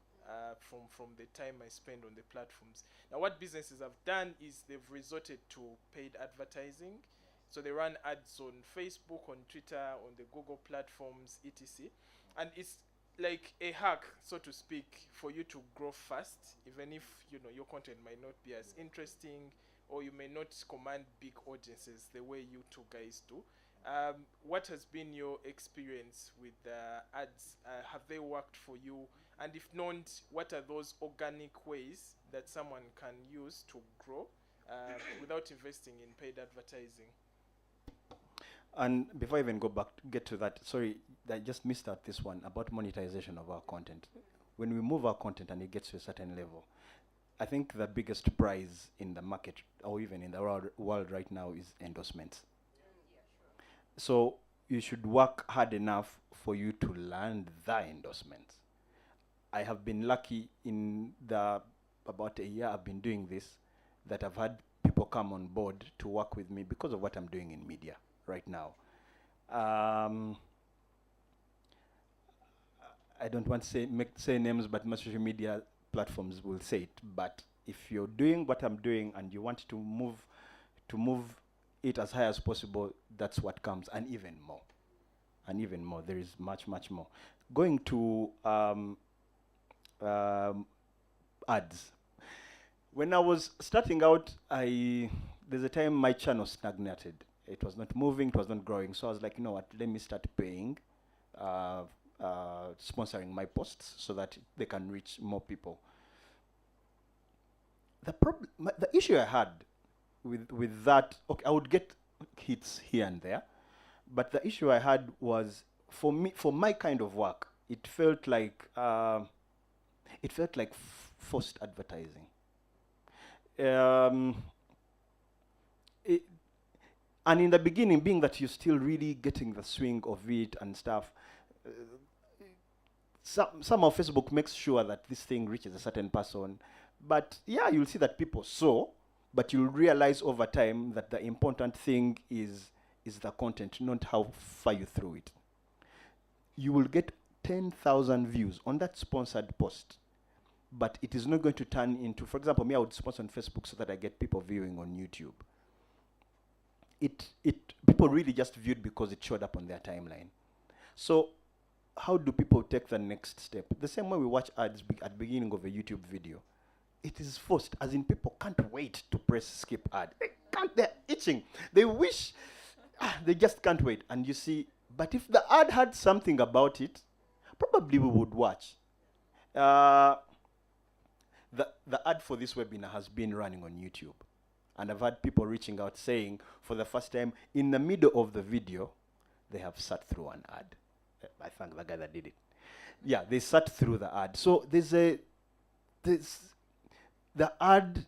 from the time I spend on the platforms. Now, what businesses have done is they've resorted to paid advertising. So they run ads on Facebook, on Twitter, on the Google platforms, etc. And it's like a hack, so to speak, for you to grow fast, even if your content might not be as interesting, or you may not command big audiences the way you two guys do. What has been your experience with ads? Have they worked for you? And if not, what are those organic ways that someone can use to grow without investing in paid advertising? And before I even get to that, sorry, I just missed out this one about monetization of our content. When we move our content and it gets to a certain level, I think the biggest prize in the market, or even in the world right now, is endorsements. So you should work hard enough for you to land the endorsements. I have been lucky in the about a year I've been doing this, that I've had people come on board to work with me because of what I'm doing in media right now. I don't want to say names, but most social media platforms will say it. But if you're doing what I'm doing and you want to move it as high as possible, that's what comes, and even more. And even more. There is much, much more. Going to ads. When I was starting out, there's a time my channel stagnated. It was not moving, it was not growing. So I was like, you know what, let me start paying, uh, sponsoring my posts so that they can reach more people. The issue I had with that, okay, I would get hits here and there, but the issue I had was for me, for my kind of work, it felt like forced advertising. Um, it, and in the beginning, being that you're still really getting the swing of it and stuff, somehow Facebook makes sure that this thing reaches a certain person. But yeah, you'll see that people saw, but you'll realize over time that the important thing is the content, not how far you through it. You will get 10,000 views on that sponsored post, but it is not going to turn into, for example, me, I would sponsor on Facebook so that I get people viewing on YouTube. People really just viewed because it showed up on their timeline. So how do people take the next step? The same way we watch ads at the beginning of a YouTube video. It is forced, as in people can't wait to press skip ad. They're itching. They wish, they just can't wait. And you see, but if the ad had something about it, probably we would watch. The ad for this webinar has been running on YouTube. And I've had people reaching out saying, for the first time, in the middle of the video, they have sat through an ad. I thank the guy that did it. Yeah, they sat through the ad. So there's the ad,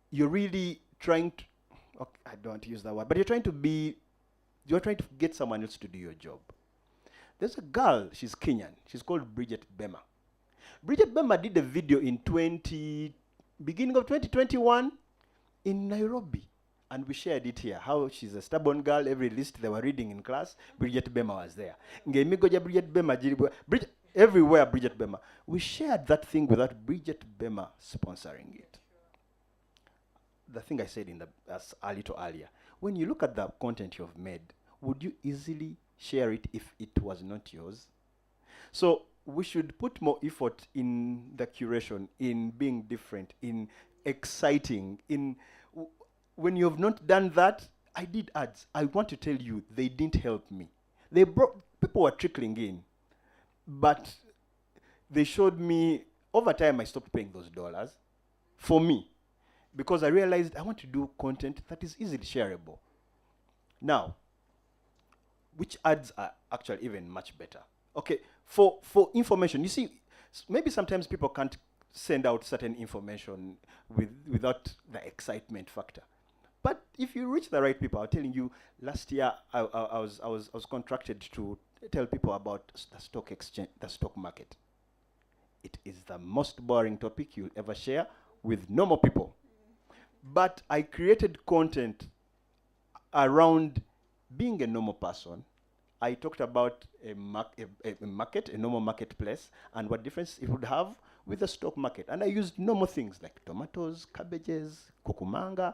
you're really trying to, okay, I don't want to use that word, but you're trying to get someone else to do your job. There's a girl, she's Kenyan, she's called Bridget Bema. Bridget Bema did a video in beginning of 2021 in Nairobi. And we shared it here, how she's a stubborn girl. Every list they were reading in class, Bridget Bema was there. Bridget Bema, everywhere Bridget Bema. We shared that thing without Bridget Bema sponsoring it. The thing I said a little earlier, when you look at the content you've made, would you easily share it if it was not yours? So we should put more effort in the curation, in being different, in exciting, when you have not done that. I did ads. I want to tell you, they didn't help me. People were trickling in, but they showed me, over time I stopped paying those dollars for me, because I realized I want to do content that is easily shareable. Now, which ads are actually even much better? Okay, for information, you see, maybe sometimes people can't send out certain information without the excitement factor. But if you reach the right people, I'm telling you, last year I was contracted to tell people about the stock exchange, the stock market. It is the most boring topic you'll ever share with normal people. But I created content around being a normal person. I talked about a market, a normal marketplace, and what difference it would have with the stock market. And I used normal things like tomatoes, cabbages, kukumanga,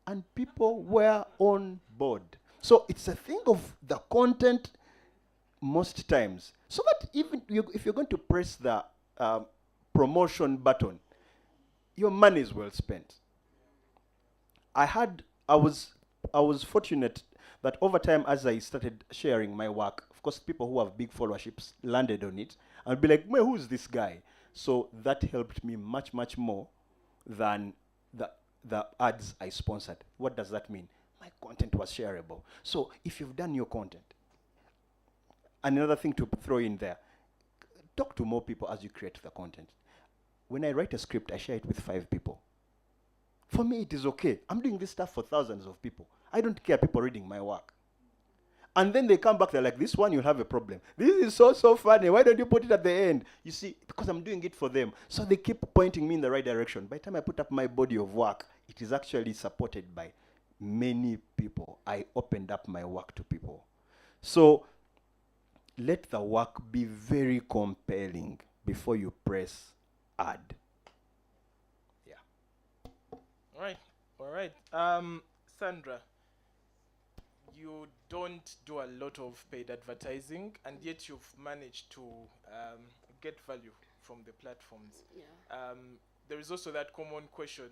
and people were on board. So it's a thing of the content most times. So that even if you're going to press the promotion button, your money is well spent. I was fortunate that over time, as I started sharing my work, of course, people who have big followerships landed on it and be like, "Man, who's this guy?" So that helped me much, much more than the ads I sponsored. What does that mean? My content was shareable. So if you've done your content, another thing to throw in there, talk to more people as you create the content. When I write a script, I share it with 5 people. For me, it is okay. I'm doing this stuff for thousands of people. I don't care people reading my work. And then they come back, they're like, this one, you'll have a problem. This is so funny. Why don't you put it at the end? You see, because I'm doing it for them. So they keep pointing me in the right direction. By the time I put up my body of work, it is actually supported by many people. I opened up my work to people. So let the work be very compelling before you press add. Yeah. All right. Sandra, you don't do a lot of paid advertising, and yet you've managed to get value from the platforms. Yeah. There is also that common question,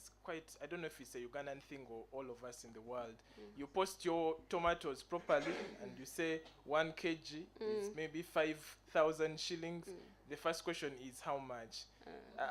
it's quite, I don't know if it's a Ugandan thing or all of us in the world. You post your tomatoes properly and you say 1 kg is maybe 5,000 shillings. The first question is how much?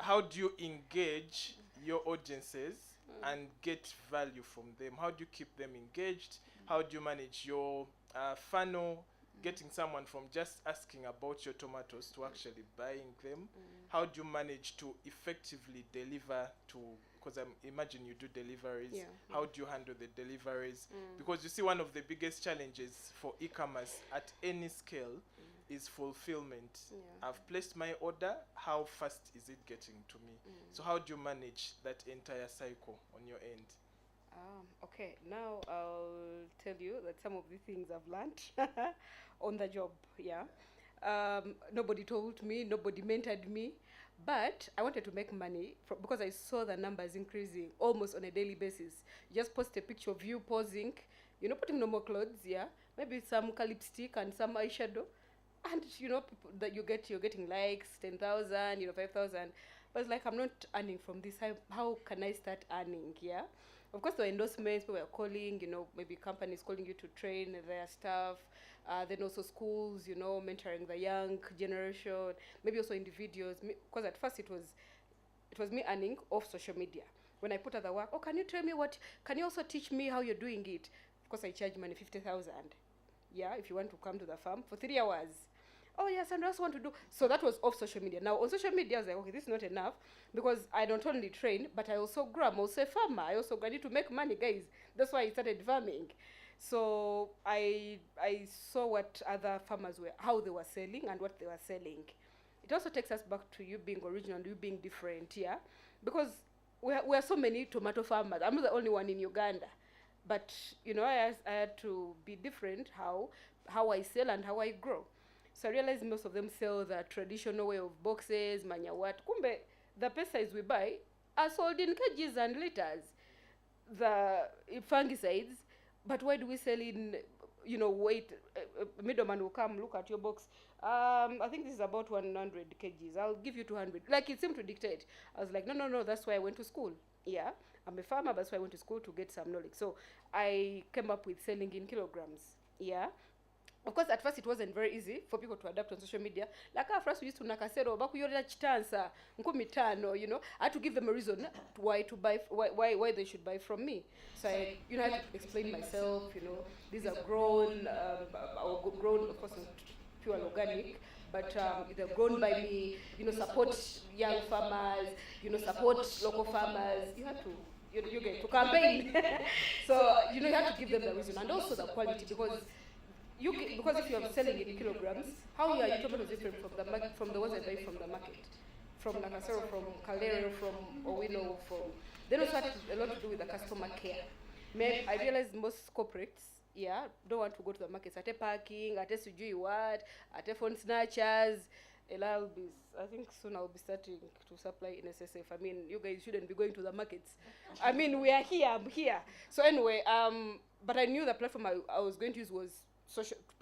How do you engage your audiences and get value from them? How do you keep them engaged? How do you manage your funnel, getting someone from just asking about your tomatoes to actually buying them? How do you manage to effectively deliver to, because I imagine you do deliveries. Yeah. How do you handle the deliveries? Because you see, one of the biggest challenges for e-commerce at any scale is fulfillment. Yeah. I've placed my order, how fast is it getting to me? So how do you manage that entire cycle on your end? Okay, now I'll tell you that some of the things I've learned on the job, yeah. Nobody told me, nobody mentored me, but I wanted to make money because I saw the numbers increasing almost on a daily basis. You just post a picture of you posing, you know, putting normal clothes, yeah, maybe some lipstick and some eyeshadow, and you know, people that you're getting likes, 10,000, you know, 5,000. But it's like, I'm not earning from this. How can I start earning? Yeah. Of course, there were endorsements. People were calling, you know, maybe companies calling you to train their staff. Then also schools, you know, mentoring the young generation. Maybe also individuals. Because at first it was me earning off social media. When I put other work, oh, can you tell me can you also teach me how you're doing it? Of course, I charge money 50,000. Yeah, if you want to come to the farm for 3 hours. Oh yes, and I also want to do. So that was off social media. Now on social media, I was like, okay, this is not enough, because I don't only train, but I also grow. I'm also a farmer. I need to make money, guys. That's why I started farming. So I saw what other farmers were, how they were selling and what they were selling. It also takes us back to you being original, you being different, yeah, because we are so many tomato farmers. I'm not the only one in Uganda, but you know, I had to be different how I sell and how I grow. So I realized most of them sell the traditional way of boxes, manyawat. Kumbe, the pesticides we buy are sold in kgs and liters. The fungicides, but why do we sell in, you know, weight? A middleman will come, look at your box. I think this is about 100 kgs. I'll give you 200. Like, it seemed to dictate. I was like, no, that's why I went to school. Yeah, I'm a farmer, that's why I went to school to get some knowledge. So I came up with selling in kilograms. Yeah. Of course, at first it wasn't very easy for people to adapt on social media. Like, first we used to nakasero, bakuyora chitansa, nkumitano, you know. I had to give them a reason why they should buy from me. So I, you know, I had to explain myself, you know. These are grown, of course, not pure organic, but they're grown by me. You know, support young farmers. You know, support local farmers. You have to. You get to campaign. So you know, you have to give them the reason, and also the quality, because because if you are selling in kilograms, how are your tomatoes different from the ones I buy from the market? From Nakasero, from Calero, from Owino, then also had a lot to do with the customer care. I realized most corporates, yeah, don't want to go to the markets. At parking, at sujui what, at phone snatchers. I think soon I'll be starting to supply in SSF. I mean, you guys shouldn't be going to the markets. I mean, we are here, I'm here. So anyway, but I knew the platform I was going to use was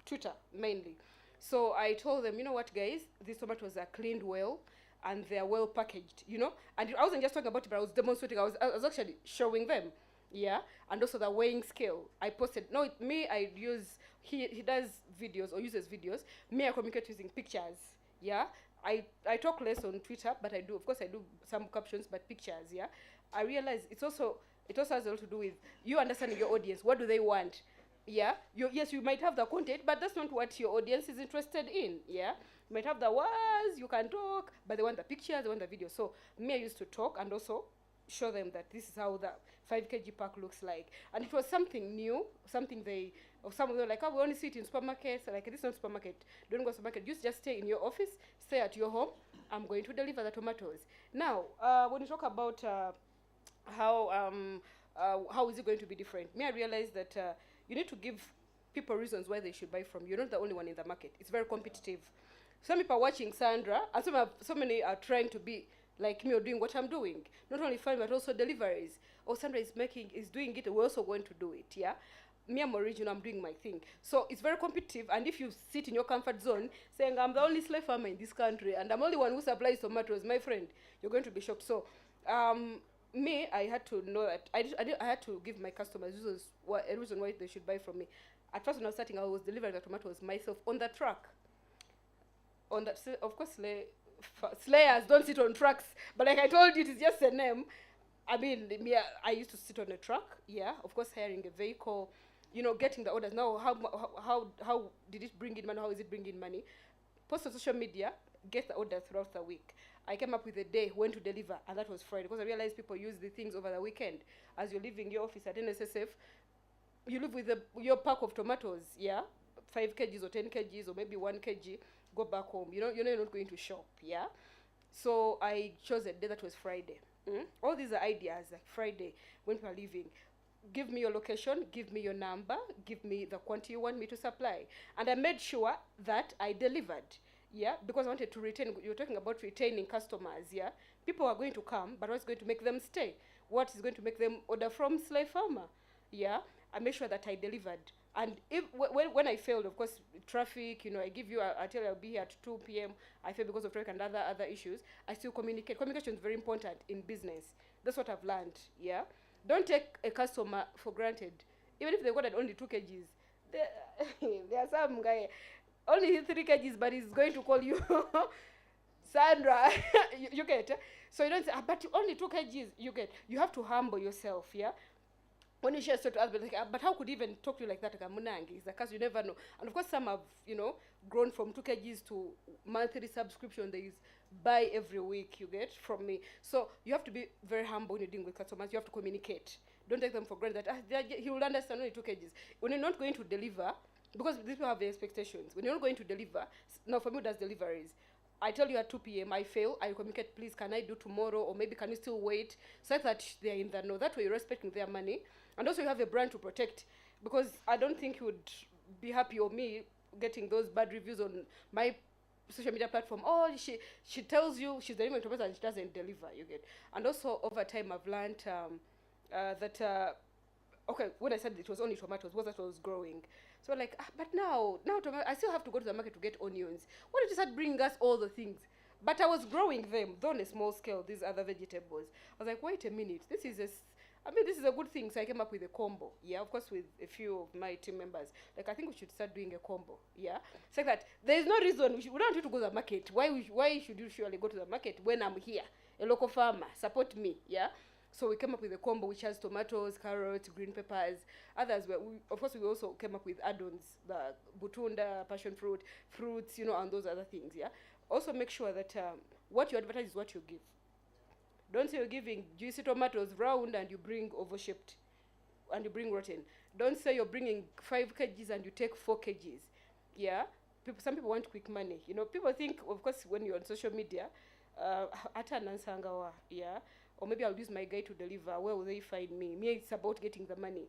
Twitter mainly. So I told them, you know what, guys, these tomatoes are cleaned well and they are well packaged, you know. And I wasn't just talking about it, but I was demonstrating. I was actually showing them, yeah. And also the weighing scale. I posted. No, I use. He does videos or uses videos. Me, I communicate using pictures, yeah. I talk less on Twitter, but I do some captions, but pictures, yeah. I realize it also has a lot to do with you understanding your audience. What do they want? Yeah, yes, you might have the content, but that's not what your audience is interested in. Yeah, you might have the words, you can talk, but they want the pictures, they want the video. So me, I used to talk and also show them that this is how the 5 kg pack looks like. And it was something new, some of them were like, oh, we only see it in supermarkets. Like, this is not supermarket. Don't go to supermarket. Just stay in your office, stay at your home. I'm going to deliver the tomatoes. Now, when you talk about how is it going to be different? Me, I realized that you need to give people reasons why they should buy from you. You're not the only one in the market. It's very competitive. Some people are watching Sandra, and so many are trying to be like me or doing what I'm doing. Not only farming, but also deliveries. Oh, Sandra is doing it, we're also going to do it, yeah? Me, I'm original, I'm doing my thing. So it's very competitive, and if you sit in your comfort zone, saying, I'm the only slave farmer in this country, and I'm the only one who supplies tomatoes, my friend, you're going to be shocked. So me, I had to know that I had to give my customers a reason why they should buy from me. At first, when I was starting, I was delivering the tomatoes myself on the truck. On that, of course, slayers don't sit on trucks, but like I told you, it is just a name. I mean, me, I used to sit on a truck. Yeah, of course, hiring a vehicle, getting the orders. Now, how did it bring in money? How is it bringing money? Post on social media, get the order throughout the week. I came up with a day when to deliver, and that was Friday, because I realized people use the things over the weekend. As you're leaving your office at NSSF, you live with your pack of tomatoes, yeah, 5 kgs or 10 kgs or maybe 1 kg. Go back home. You're not going to shop, yeah. So I chose a day that was Friday. All these are ideas, like Friday when people are leaving. Give me your location, give me your number, give me the quantity you want me to supply, and I made sure that I delivered. Yeah, because I wanted to retain. You're talking about retaining customers. Yeah, people are going to come, but what's going to make them stay? What is going to make them order from Slay Farmer? Yeah, I made sure that I delivered. And if when I failed, of course, traffic. I give you. I tell you I'll be here at 2 p.m. I failed because of traffic and other issues. I still communicate. Communication is very important in business. That's what I've learned. Yeah, don't take a customer for granted. Even if they got only 2 kgs, there are some guy. Only 3 kgs, but he's going to call you Sandra. you get. So you don't say, but only 2 kgs. You have to humble yourself, yeah. When you share a story to others, like, but how could you even talk to you like that? It's because you never know. And of course, some have, grown from 2 kgs to monthly subscription. There is buy every week, you get from me. So you have to be very humble when you're dealing with customers. You have to communicate. Don't take them for granted that he will understand only 2 kgs. When you're not going to deliver, because these people have their expectations. When you're not going to deliver, now for me, does deliveries. I tell you at 2 p.m. I fail. I communicate, please, can I do tomorrow? Or maybe can you still wait? So that they're in the know. That way you're respecting their money. And also you have a brand to protect. Because I don't think you would be happy or me getting those bad reviews on my social media platform. Oh, she tells you she's delivering tomatoes and she doesn't deliver, you get. And also over time I've learned that okay, when I said it was only tomatoes, was that was growing. So like, but now I still have to go to the market to get onions. Why don't you start bringing us all the things? But I was growing them, though on a small scale, these other vegetables. I was like, wait a minute, this is a good thing. So I came up with a combo. Yeah, of course, with a few of my team members. Like, I think we should start doing a combo. Yeah, it's like that. There is no reason we don't want you to go to the market. Why should you surely go to the market when I'm here, a local farmer? Support me. Yeah. So we came up with a combo which has tomatoes, carrots, green peppers. Others of course, we also came up with add-ons, the butunda, passion fruits, and those other things. Yeah. Also make sure that what you advertise is what you give. Don't say you're giving juicy tomatoes round and you bring oval-shaped and you bring rotten. Don't say you're bringing 5 kgs and you take 4 kgs. Yeah. Some people want quick money. People think, of course, when you're on social media, yeah. Or maybe I'll use my guy to deliver. Where will they find me? Me, it's about getting the money.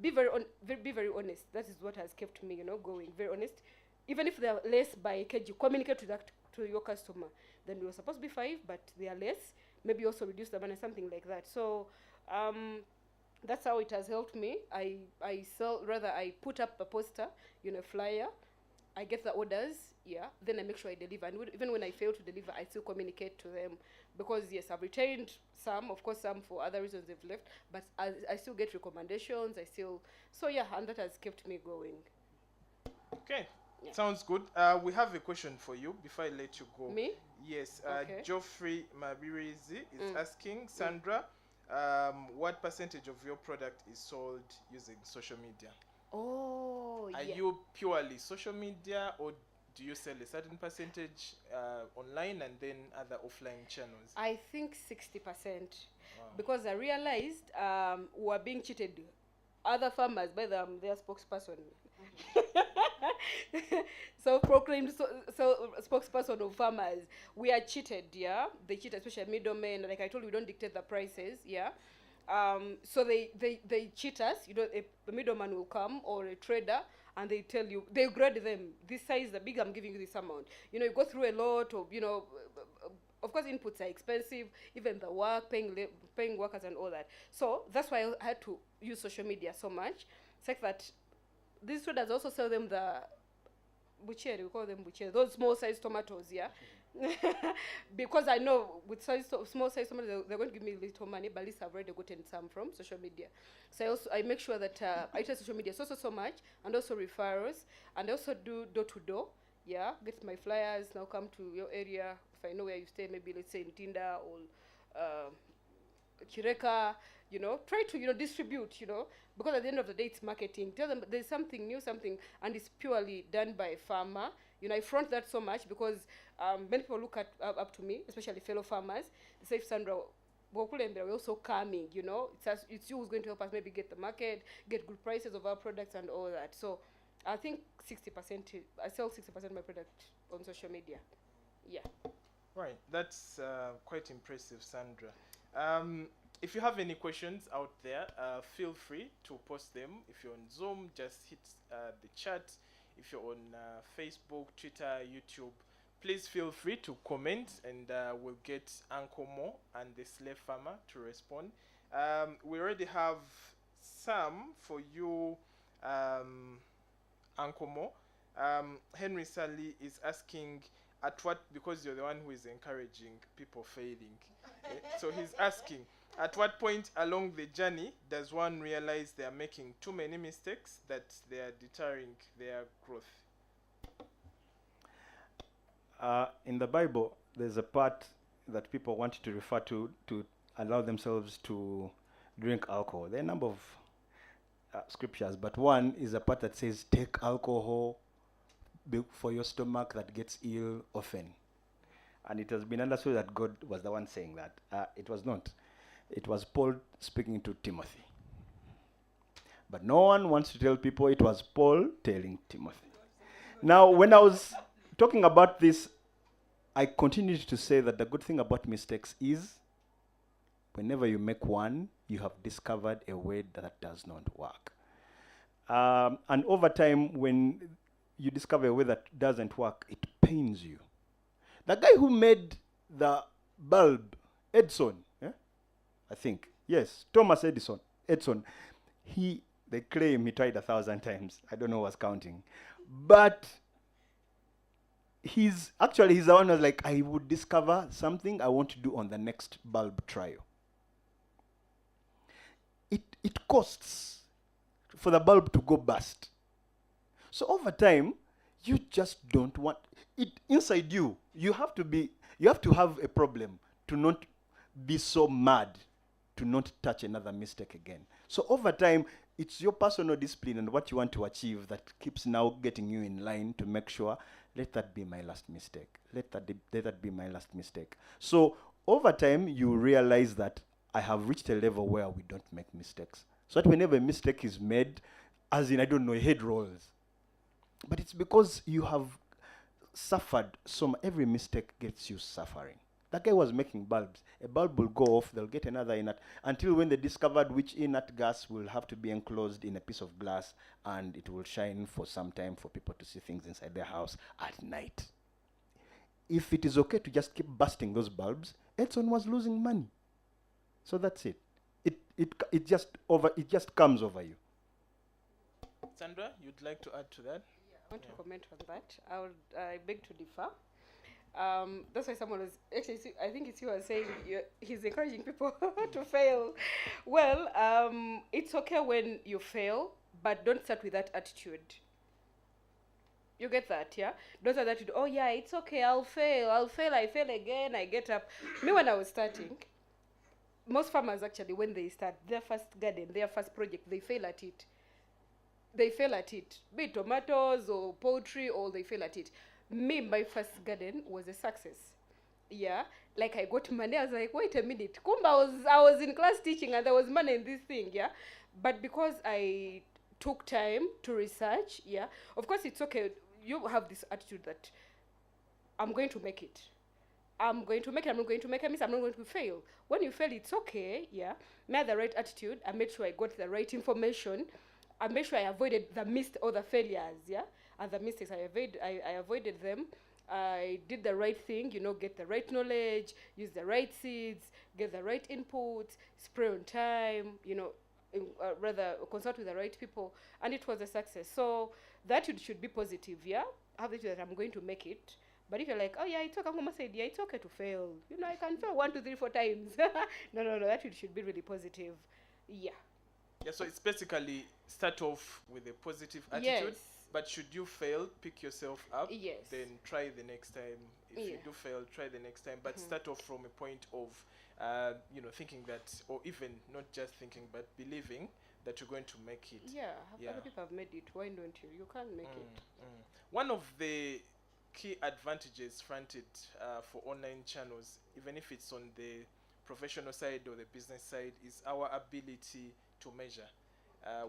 Be very honest. That is what has kept me, going. Very honest. Even if they are less by kg, communicate to your customer. Then we were supposed to be 5, but they are less. Maybe also reduce the money, something like that. So that's how it has helped me. I put up a poster, flyer. I get the orders, yeah. Then I make sure I deliver. And even when I fail to deliver, I still communicate to them. Because, yes, I've retained some. Of course, some for other reasons they've left. But I still get recommendations. So, yeah, and that has kept me going. Okay. Yeah. Sounds good. We have a question for you before I let you go. Me? Yes. Okay. Geoffrey Mabirizi is asking, Sandra, what percentage of your product is sold using social media? Oh, Are yeah. you purely social media, or do you sell a certain percentage online and then other offline channels? I think 60%. Wow. Because I realized we are being cheated. Other farmers, by their spokesperson. Self-proclaimed spokesperson of farmers. We are cheated, yeah. They cheat, especially middlemen. Like I told you, we don't dictate the prices, yeah. So they cheat us. A middleman will come or a trader, and they tell you, they grade them. This size, the big, I'm giving you this amount. You go through a lot of, of course, inputs are expensive. Even the work, paying workers and all that. So that's why I had to use social media so much. It's like that. These traders also sell them buchere, we call them buchere, those small size tomatoes, yeah. Because I know with small size tomatoes, they're going to give me little money, but at least I've already gotten some from social media. So I make sure that I try social media so much, and also referrals, and I also do door to door. Yeah, get my flyers now. Come to your area if I know where you stay. Maybe let's say in Tinda or Chireka. Try to distribute. Because at the end of the day, it's marketing. Tell them there's something new, and it's purely done by a farmer. I front that so much because many people look up to me, especially fellow farmers. They say, Sandra, we're also coming, it's you who's going to help us maybe get the market, get good prices of our products and all that. So I think 60%, I sell 60% of my product on social media. Yeah. Right, that's quite impressive, Sandra. If you have any questions out there, feel free to post them. If you're on Zoom, just hit the chat. If you're on Facebook, Twitter, YouTube, please feel free to comment, and we'll get Uncle Mo and the slave farmer to respond. We already have some for you, Uncle Mo. Henry Sally is asking, because you're the one who is encouraging people failing. So he's asking, at what point along the journey does one realize they are making too many mistakes that they are deterring their growth? In the Bible, there's a part that people want to refer to allow themselves to drink alcohol. There are a number of scriptures, but one is a part that says, take alcohol for your stomach that gets ill often. And it has been understood that God was the one saying that. It was not. It was Paul speaking to Timothy. But no one wants to tell people it was Paul telling Timothy. Now, when I was talking about this, I continued to say that the good thing about mistakes is whenever you make one, you have discovered a way that does not work. And over time, when you discover a way that doesn't work, it pains you. The guy who made the bulb, Edison, I think, yes, Thomas Edison, they claim he tried 1,000 times. I don't know who was counting. But he's the one who's like, I would discover something I want to do on the next bulb trial. It costs for the bulb to go bust. So over time, you just don't want it inside you. You have to have a problem to not be so mad to not touch another mistake again. So over time, it's your personal discipline and what you want to achieve that keeps now getting you in line to make sure, let that be my last mistake. Let that be my last mistake. So over time, you realize that I have reached a level where we don't make mistakes. So that whenever a mistake is made, as in, I don't know, a head rolls. But it's because you have suffered. Every mistake gets you suffering. That guy was making bulbs. A bulb will go off, they'll get another inert, until when they discovered which inert gas will have to be enclosed in a piece of glass, and it will shine for some time for people to see things inside their house at night. If it is okay to just keep busting those bulbs, Edison was losing money. So that's it. It just comes over you. Sandra, you'd like to add to that? Yeah, I want to comment on that. I beg to differ. That's why someone was actually, I think it's you was saying he's encouraging people to fail. Well, it's okay when you fail, but don't start with that attitude. You get that, yeah? Don't start that attitude, oh yeah, it's okay, I'll fail, I fail again, I get up. Me, when I was starting, most farmers actually, when they start their first garden, their first project, they fail at it. Be it tomatoes or poultry, or they fail at it. Me, my first garden was a success. Yeah, like I got money. I was like, wait a minute, Kumba, I was in class teaching and there was money in this thing. Yeah, but because I took time to research, yeah, of course it's okay. You have this attitude that I'm going to make it. I'm not going to make a miss. I'm not going to fail. When you fail, it's okay. Yeah, I had the right attitude. I made sure I got the right information. I made sure I avoided the missed or the failures. Yeah. And the mistakes, I avoided them. I did the right thing, get the right knowledge, use the right seeds, get the right inputs, spray on time, rather consult with the right people, and it was a success. So that should be positive, yeah. Have it that I'm going to make it. But if you're like, oh yeah, it's okay, Ngoma said, yeah, it's okay to fail. You know, I can fail 1, 2, 3, 4 times. No, that should be really positive. Yeah. Yeah, so it's basically start off with a positive attitude. Yes. But should you fail, pick yourself up. Yes. Then try the next time. If you Yeah. do fail, try the next time. But start off from a point of, thinking that, or even not just thinking, but believing that you're going to make it. Yeah, Yeah. other people have made it. Why don't you? You can make it. One of the key advantages fronted for online channels, even if it's on the professional side or the business side, is our ability to measure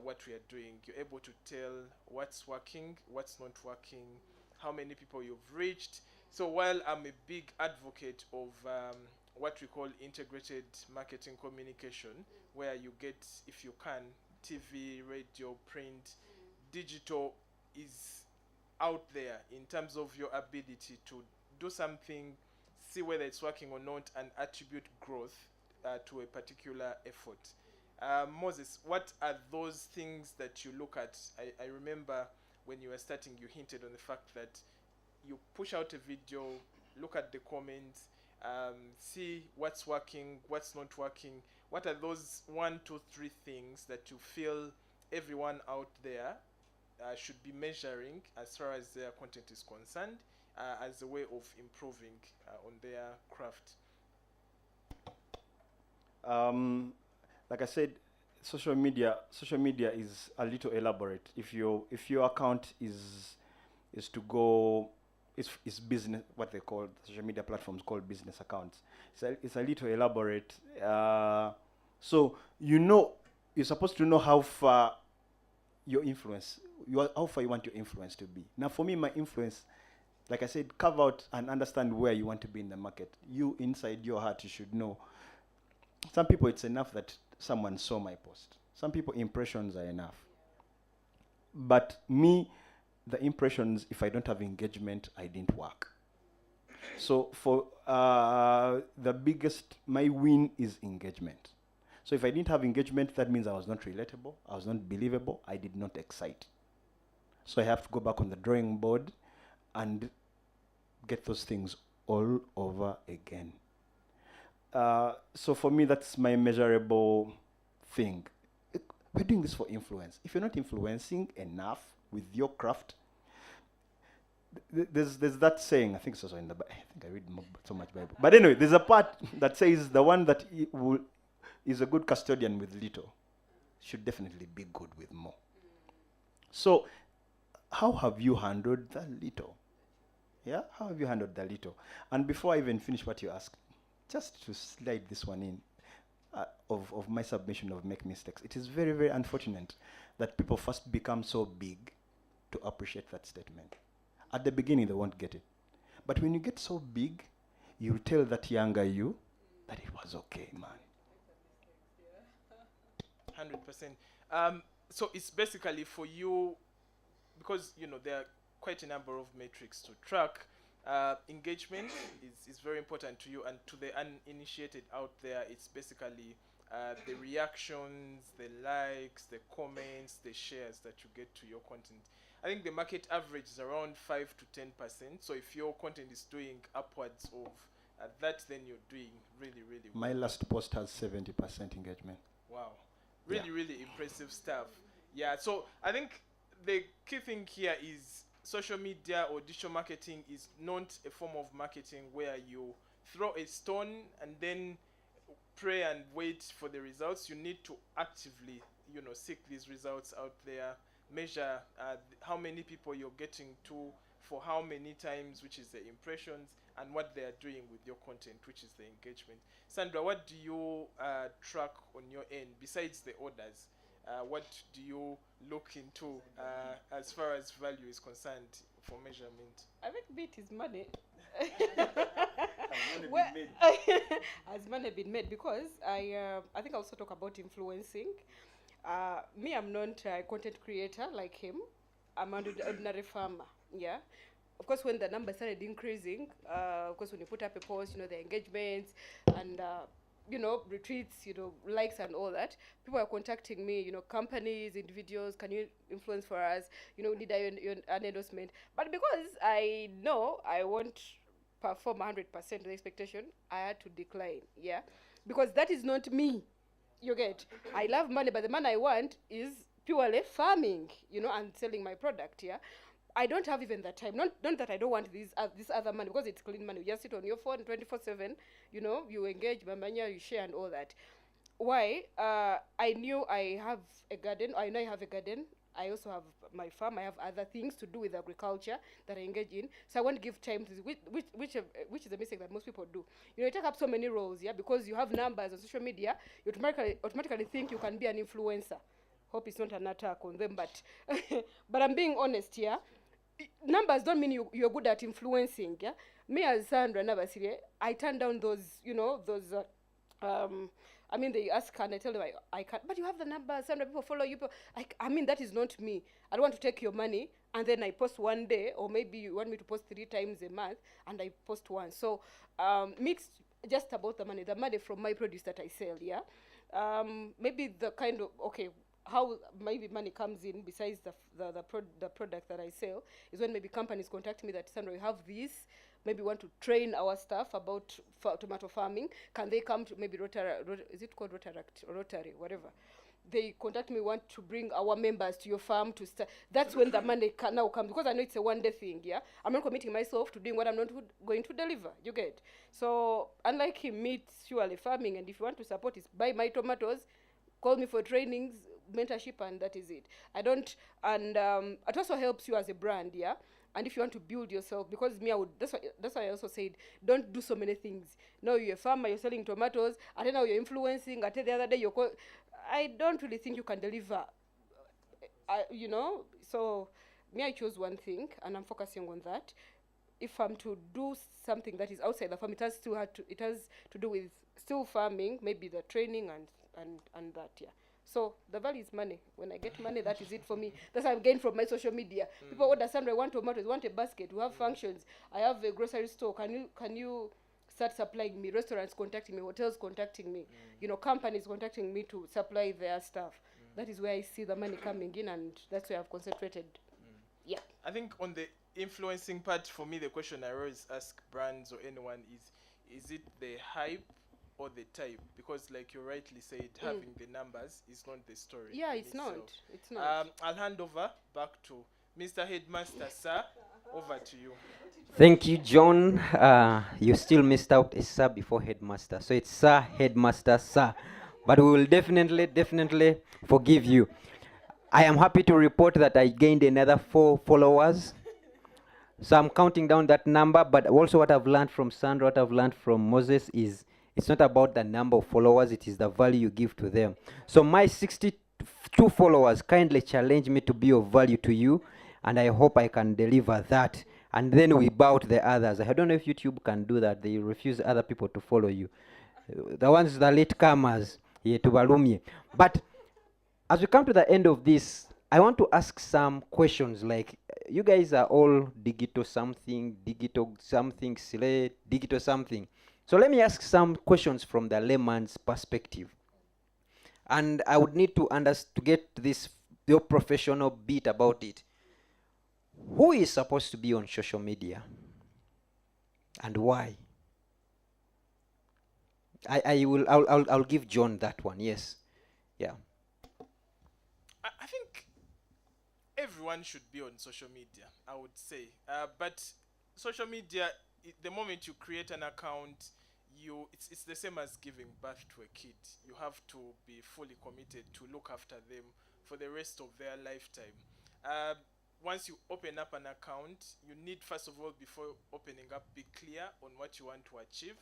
what we are doing. You're able to tell what's working, what's not working, how many people you've reached. So while I'm a big advocate of what we call integrated marketing communication, where you get, if you can, TV, radio, print, digital is out there in terms of your ability to do something, see whether it's working or not, and attribute growth to a particular effort. Moses, what are those things that you look at? I remember when you were starting, you hinted on the fact that you push out a video, look at the comments, see what's working, what's not working. What are those 1, 2, 3 things that you feel everyone out there should be measuring as far as their content is concerned, as a way of improving on their craft? Like I said, social media is a little elaborate. If your account is to go, it's business, what they call social media platforms called business accounts. It's a little elaborate. So you're supposed to know how far your influence, how far you want your influence to be. Now, for me, my influence, like I said, carve out and understand where you want to be in the market. You, inside your heart, you should know. Some people, it's enough that someone saw my post. Some people, impressions are enough. But me, the impressions, if I don't have engagement, I didn't work. So for my win is engagement. So if I didn't have engagement, that means I was not relatable, I was not believable, I did not excite. So I have to go back on the drawing board and get those things all over again. So for me, that's my measurable thing. We're doing this for influence. If you're not influencing enough with your craft, there's that saying, I think it's also in the Bible. I think I read so much Bible. But anyway, there's a part that says the one that is a good custodian with little should definitely be good with more. So how have you handled the little? Yeah, how have you handled the little? And before I even finish what you asked, just to slide this one in, of my submission of make mistakes. It is very, very unfortunate that people first become so big to appreciate that statement. At the beginning, they won't get it. But when you get so big, you'll tell that younger you that it was okay, man. 100%. So it's basically for you, because there are quite a number of metrics to track. Engagement is very important to you, and to the uninitiated out there, it's basically the reactions, the likes, the comments, the shares that you get to your content. I think the market average is around 5 to 10%. So if your content is doing upwards of that, then you're doing really, really well. My last post has 70% engagement. Wow. Really impressive stuff. Yeah, so I think the key thing here is social media or digital marketing is not a form of marketing where you throw a stone and then pray and wait for the results. You need to actively, seek these results out there, measure how many people you're getting to for how many times, which is the impressions, and what they are doing with your content, which is the engagement. Sandra, what do you track on your end besides the orders? What do you look into as far as value is concerned for measurement? I think beat is money. Money Has money been made? Because I think I also talk about influencing. Me, I'm not a content creator like him. I'm an ordinary farmer. Yeah. Of course, when the numbers started increasing, of course, when you put up a post, the engagements, and retreats, likes and all that. People are contacting me, companies, individuals, can you influence for us? Need an endorsement? But because I know I won't perform 100% of the expectation, I had to decline, yeah? Because that is not me, you get. I love money, but the money I want is purely farming, and selling my product, yeah? I don't have even that time. Not that I don't want this other money, because it's clean money. You just sit on your phone 24/7. You engage, mamanya, you share and all that. Why? I knew I have a garden. I know I have a garden. I also have my farm. I have other things to do with agriculture that I engage in. So I want to give time to this, which is a mistake that most people do. You take up so many roles, yeah, because you have numbers on social media. You automatically think you can be an influencer. Hope it's not an attack on them, but but I'm being honest here. Numbers don't mean you're good at influencing, yeah. Me as Sandra Navasirie, I turn down those they ask and I tell them I can't, but you have the numbers, Sandra, people follow you, that is not me. I don't want to take your money and then I post one day, or maybe you want me to post 3 times a month and I post once. So it's just about the money from my produce that I sell, yeah. Maybe the kind of, okay, how maybe money comes in besides the product that I sell is when maybe companies contact me that, Sandra, we have this, maybe want to train our staff about tomato farming. Can they come to maybe is it called Rotaract or Rotary, whatever? They contact me, want to bring our members to your farm to start. That's when the money can now come, because I know it's a one-day thing, yeah. I'm not committing myself to doing what I'm not going to deliver, you get. So unlike him, meat surely farming, and if you want to support it, buy my tomatoes, call me for trainings, mentorship, and that is it. I don't, and it also helps you as a brand, yeah. And if you want to build yourself, because that's why I also said, don't do so many things. Now you're a farmer, you're selling tomatoes, and then now you're influencing, and then the other day I don't really think you can deliver, so me, I chose one thing and I'm focusing on that. If I'm to do something that is outside the farm, it has to do with still farming, maybe the training and that, yeah. So the value is money. When I get money, that is it for me. That's what I've gained from my social media. People order, Sandra, I want tomatoes, want a basket. We have functions. I have a grocery store. Can you start supplying me? Restaurants contacting me, hotels contacting me, companies contacting me to supply their stuff. That is where I see the money coming in, and that's where I've concentrated. Yeah. I think on the influencing part, for me, the question I always ask brands or anyone is it the hype or the type? Because like you rightly said, having the numbers is not the story. Yeah, in it's itself. not. It's not. I'll hand over back to Mr. Headmaster, sir. Over to you. Thank you, John. You still missed out a sir before headmaster. So it's sir, headmaster, sir. But we will definitely forgive you. I am happy to report that I gained another 4 followers. So I'm counting down that number, but also what I've learned from Sandra, what I've learned from Moses is it's not about the number of followers, it is the value you give to them. So my 62 followers kindly challenge me to be of value to you, and I hope I can deliver that. And then we bow to the others. I don't know if YouTube can do that. They refuse other people to follow you. The ones, the latecomers, yeah, to balumye. But as we come to the end of this, I want to ask some questions. Like, you guys are all digital something, slay, digital something. So let me ask some questions from the layman's perspective. And I would need to get your professional beat about it. Who is supposed to be on social media? And why? I'll give John that one. Yes. Yeah. I think everyone should be on social media, I would say. But social media, the moment you create an account, it's the same as giving birth to a kid. You have to be fully committed to look after them for the rest of their lifetime. Once you open up an account, you need, first of all, before opening up, be clear on what you want to achieve.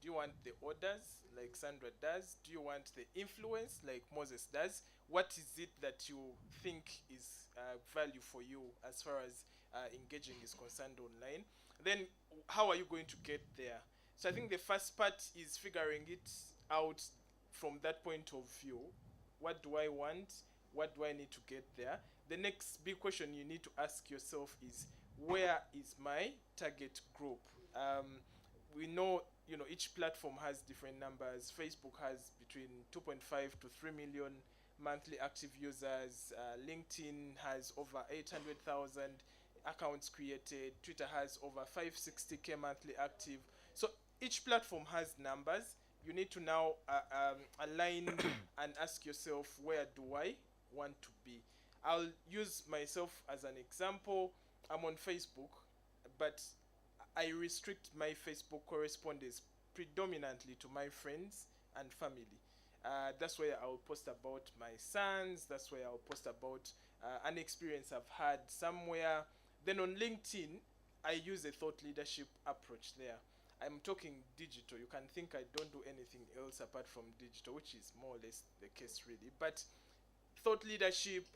Do you want the orders like Sandra does? Do you want the influence like Moses does? What is it that you think is value for you as far as engaging is concerned online? Then how are you going to get there? So I think the first part is figuring it out from that point of view. What do I want? What do I need to get there? The next big question you need to ask yourself is, where is my target group? we know, each platform has different numbers. Facebook has between 2.5 to 3 million monthly active users. LinkedIn has over 800,000 accounts created. Twitter has over 560k monthly active. So each platform has numbers. You need to now align and ask yourself, where do I want to be? I'll use myself as an example. I'm on Facebook, but I restrict my Facebook correspondence predominantly to my friends and family. That's where I'll post about my sons. That's where I'll post about an experience I've had somewhere. Then on LinkedIn, I use a thought leadership approach there. I'm talking digital. You can think I don't do anything else apart from digital, which is more or less the case really. But thought leadership,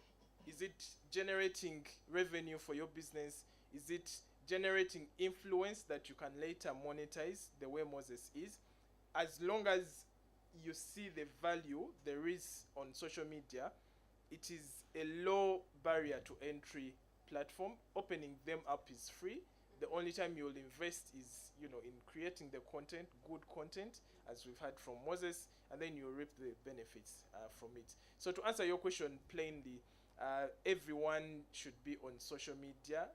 is it generating revenue for your business? Is it generating influence that you can later monetize the way Moses is? As long as you see the value there is on social media, it is a low barrier to entry platform. Opening them up is free. The only time you'll invest is, in creating the content, good content, as we've heard from Moses, and then you reap the benefits from it. So to answer your question plainly, everyone should be on social media,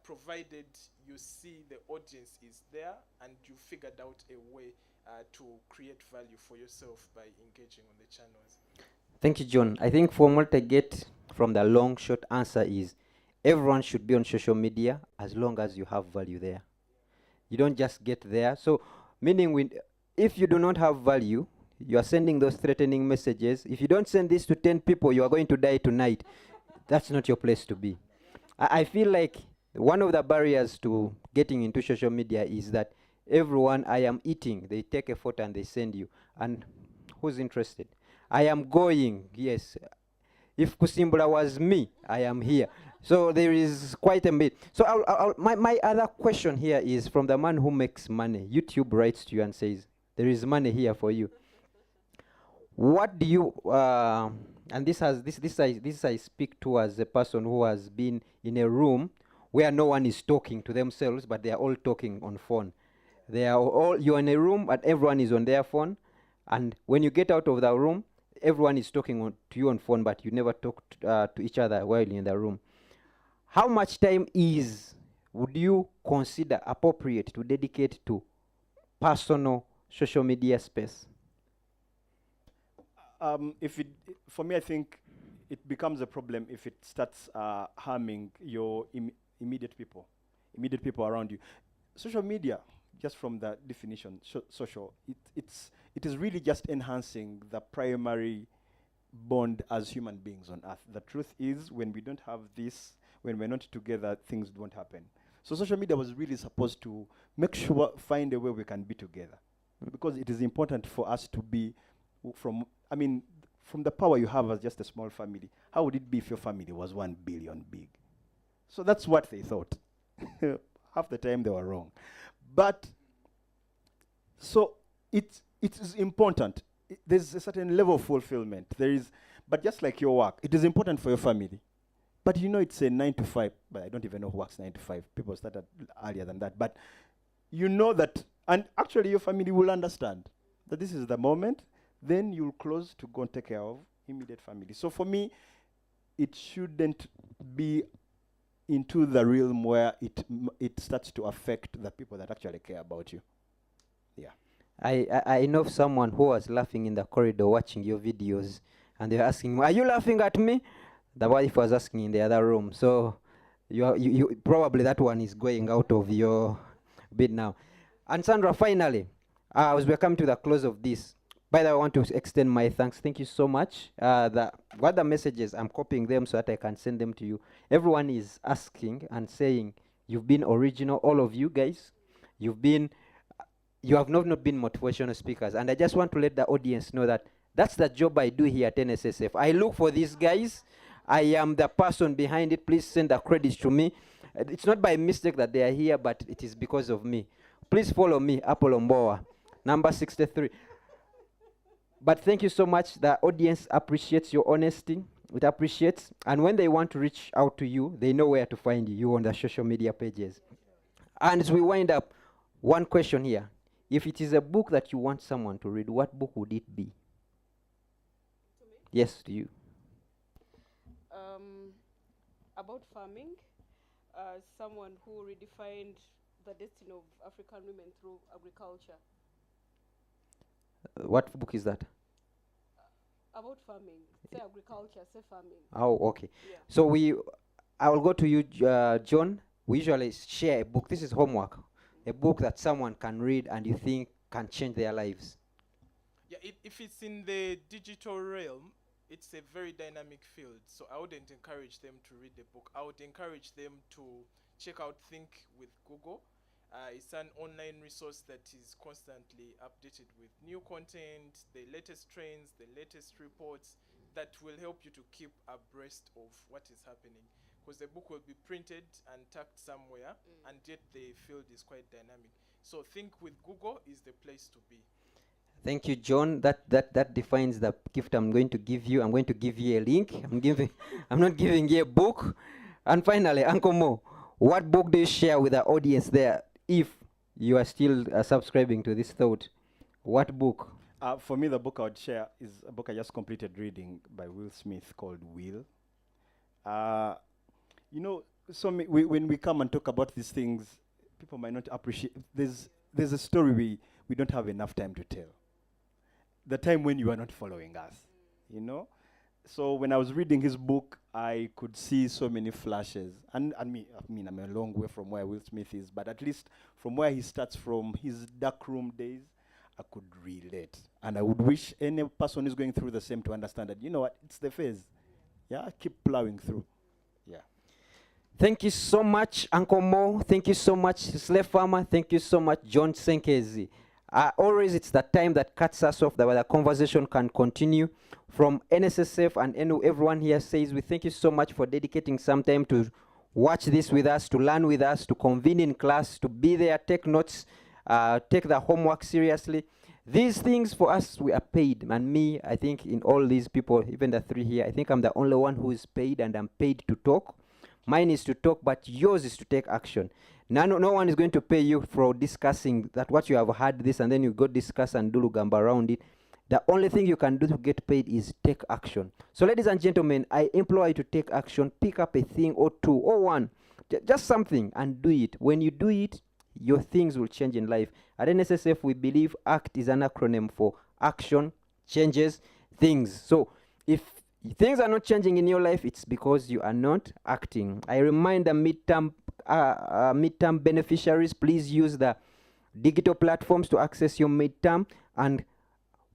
provided you see the audience is there and you figured out a way to create value for yourself by engaging on the channels. Thank you, John. I think from what I get from the long, short answer is everyone should be on social media as long as you have value there. You don't just get there. So, meaning if you do not have value, you are sending those threatening messages. If you don't send this to 10 people, you are going to die tonight. That's not your place to be. I feel like one of the barriers to getting into social media is that everyone, I am eating, they take a photo and they send you. And who's interested? I am going, yes. If Kusimbula was me, I am here. So there is quite a bit. So my other question here is from the man who makes money. YouTube writes to you and says, there is money here for you. What do you, and this I speak to as a person who has been in a room where no one is talking to themselves, but they are all talking on phone. You're in a room, but everyone is on their phone. And when you get out of the room, everyone is talking to you on phone, but you never talk to each other while in the room. How much time would you consider appropriate to dedicate to personal social media space? For me, I think it becomes a problem if it starts harming your immediate people around you. Social media, just from the definition, social, it is really just enhancing the primary bond as human beings on earth. The truth is, when we don't have this, when we're not together, things don't happen. So social media was really supposed to find a way we can be together. Because it is important for us to be from the power you have as just a small family. How would it be if your family was 1 billion big? So that's what they thought. Half the time they were wrong. But, so it is important. There's a certain level of fulfillment. But just like your work, it is important for your family. But it's a 9 to 5, but I don't even know who works 9 to 5. People started earlier than that. But you know that, and actually your family will understand that this is the moment, then you'll close to go and take care of immediate family. So for me, it shouldn't be into the realm where it starts to affect the people that actually care about you. Yeah. I know someone who was laughing in the corridor watching your videos, and they're asking, are you laughing at me? The wife was asking in the other room. So you probably that one is going out of your bid now. And Sandra, finally, as we come to the close of this, by the way, I want to extend my thanks. Thank you so much. What the messages, I'm copying them so that I can send them to you. Everyone is asking and saying, you've been original, all of you guys. You have not been motivational speakers. And I just want to let the audience know that that's the job I do here at NSSF. I look for these guys. I am the person behind it. Please send the credits to me. It's not by mistake that they are here, but it is because of me. Please follow me, Apollo Mboa, number 63. But thank you so much. The audience appreciates your honesty. It appreciates. And when they want to reach out to you, they know where to find you on the social media pages. And as we wind up, One question here. If it is a book that you want someone to read, what book would it be? To me, Yes, to you. about farming, someone who redefined the destiny of African women through agriculture. What book is that? About farming, say agriculture, say farming. Oh, okay. Yeah. So I will go to you, John. We usually share a book. This is homework. A book that someone can read and you think can change their lives. Yeah, if it's in the digital realm, it's a very dynamic field. So I wouldn't encourage them to read the book. I would encourage them to check out Think with Google. It's an online resource that is constantly updated with new content, the latest trends, the latest reports that will help you to keep abreast of what is happening. Because the book will be printed and tagged somewhere, and yet the field is quite dynamic. So Think with Google is the place to be. Thank you, John. That defines the gift I'm going to give you. I'm going to give you a link. I'm not giving you a book. And finally, Uncle Mo, what book do you share with the audience there if you are still subscribing to this thought? What book? For me, the book I would share is a book I just completed reading by Will Smith called Will. You know, when we come and talk about these things, people might not appreciate. There's a story we don't have enough time to tell. The time when you are not following us, you know. So when I was reading his book, I could see so many flashes. And I mean, I'm a long way from where Will Smith is, but at least from where he starts from his darkroom days, I could relate. And I would wish any person who's going through the same to understand that, you know what, it's the phase. Yeah, keep plowing through. Yeah. Thank you so much, Uncle Mo. Thank you so much, Slave Farmer. Thank you so much, John Senkezi. Always it's the time that cuts us off, that where the conversation can continue. From NSSF and everyone here says we thank you so much for dedicating some time to watch this with us, to learn with us, to convene in class, to be there, take notes, take the homework seriously. These things for us, we are paid. And me, I think in all these people, even the three here, I think I'm the only one who is paid, and I'm paid to talk. Mine is to talk, but yours is to take action. No one is going to pay you for discussing that what you have heard this, and then you go discuss and do Lugamba around it. The only thing you can do to get paid is take action. So ladies and gentlemen, I implore you to take action. Pick up a thing or two or one, just something, and do it. When you do it, your things will change in life. At NSSF, we believe ACT is an acronym for Action Changes Things. So if things are not changing in your life, it's because you are not acting. I remind the midterm beneficiaries, please use the digital platforms to access your midterm, and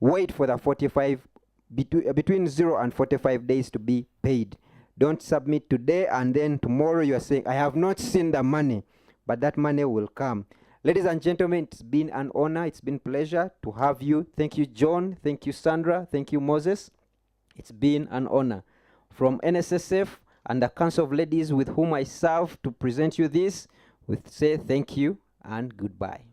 wait for the 45 between 0 and 45 days to be paid. Don't submit today and then tomorrow you are saying, I have not seen the money, but that money will come. Ladies and gentlemen, it's been an honor. It's been a pleasure to have you. Thank you, John. Thank you, Sandra. Thank you, Moses. It's been an honor. From NSSF and the Council of Ladies with whom I serve to present you this, we say thank you and goodbye.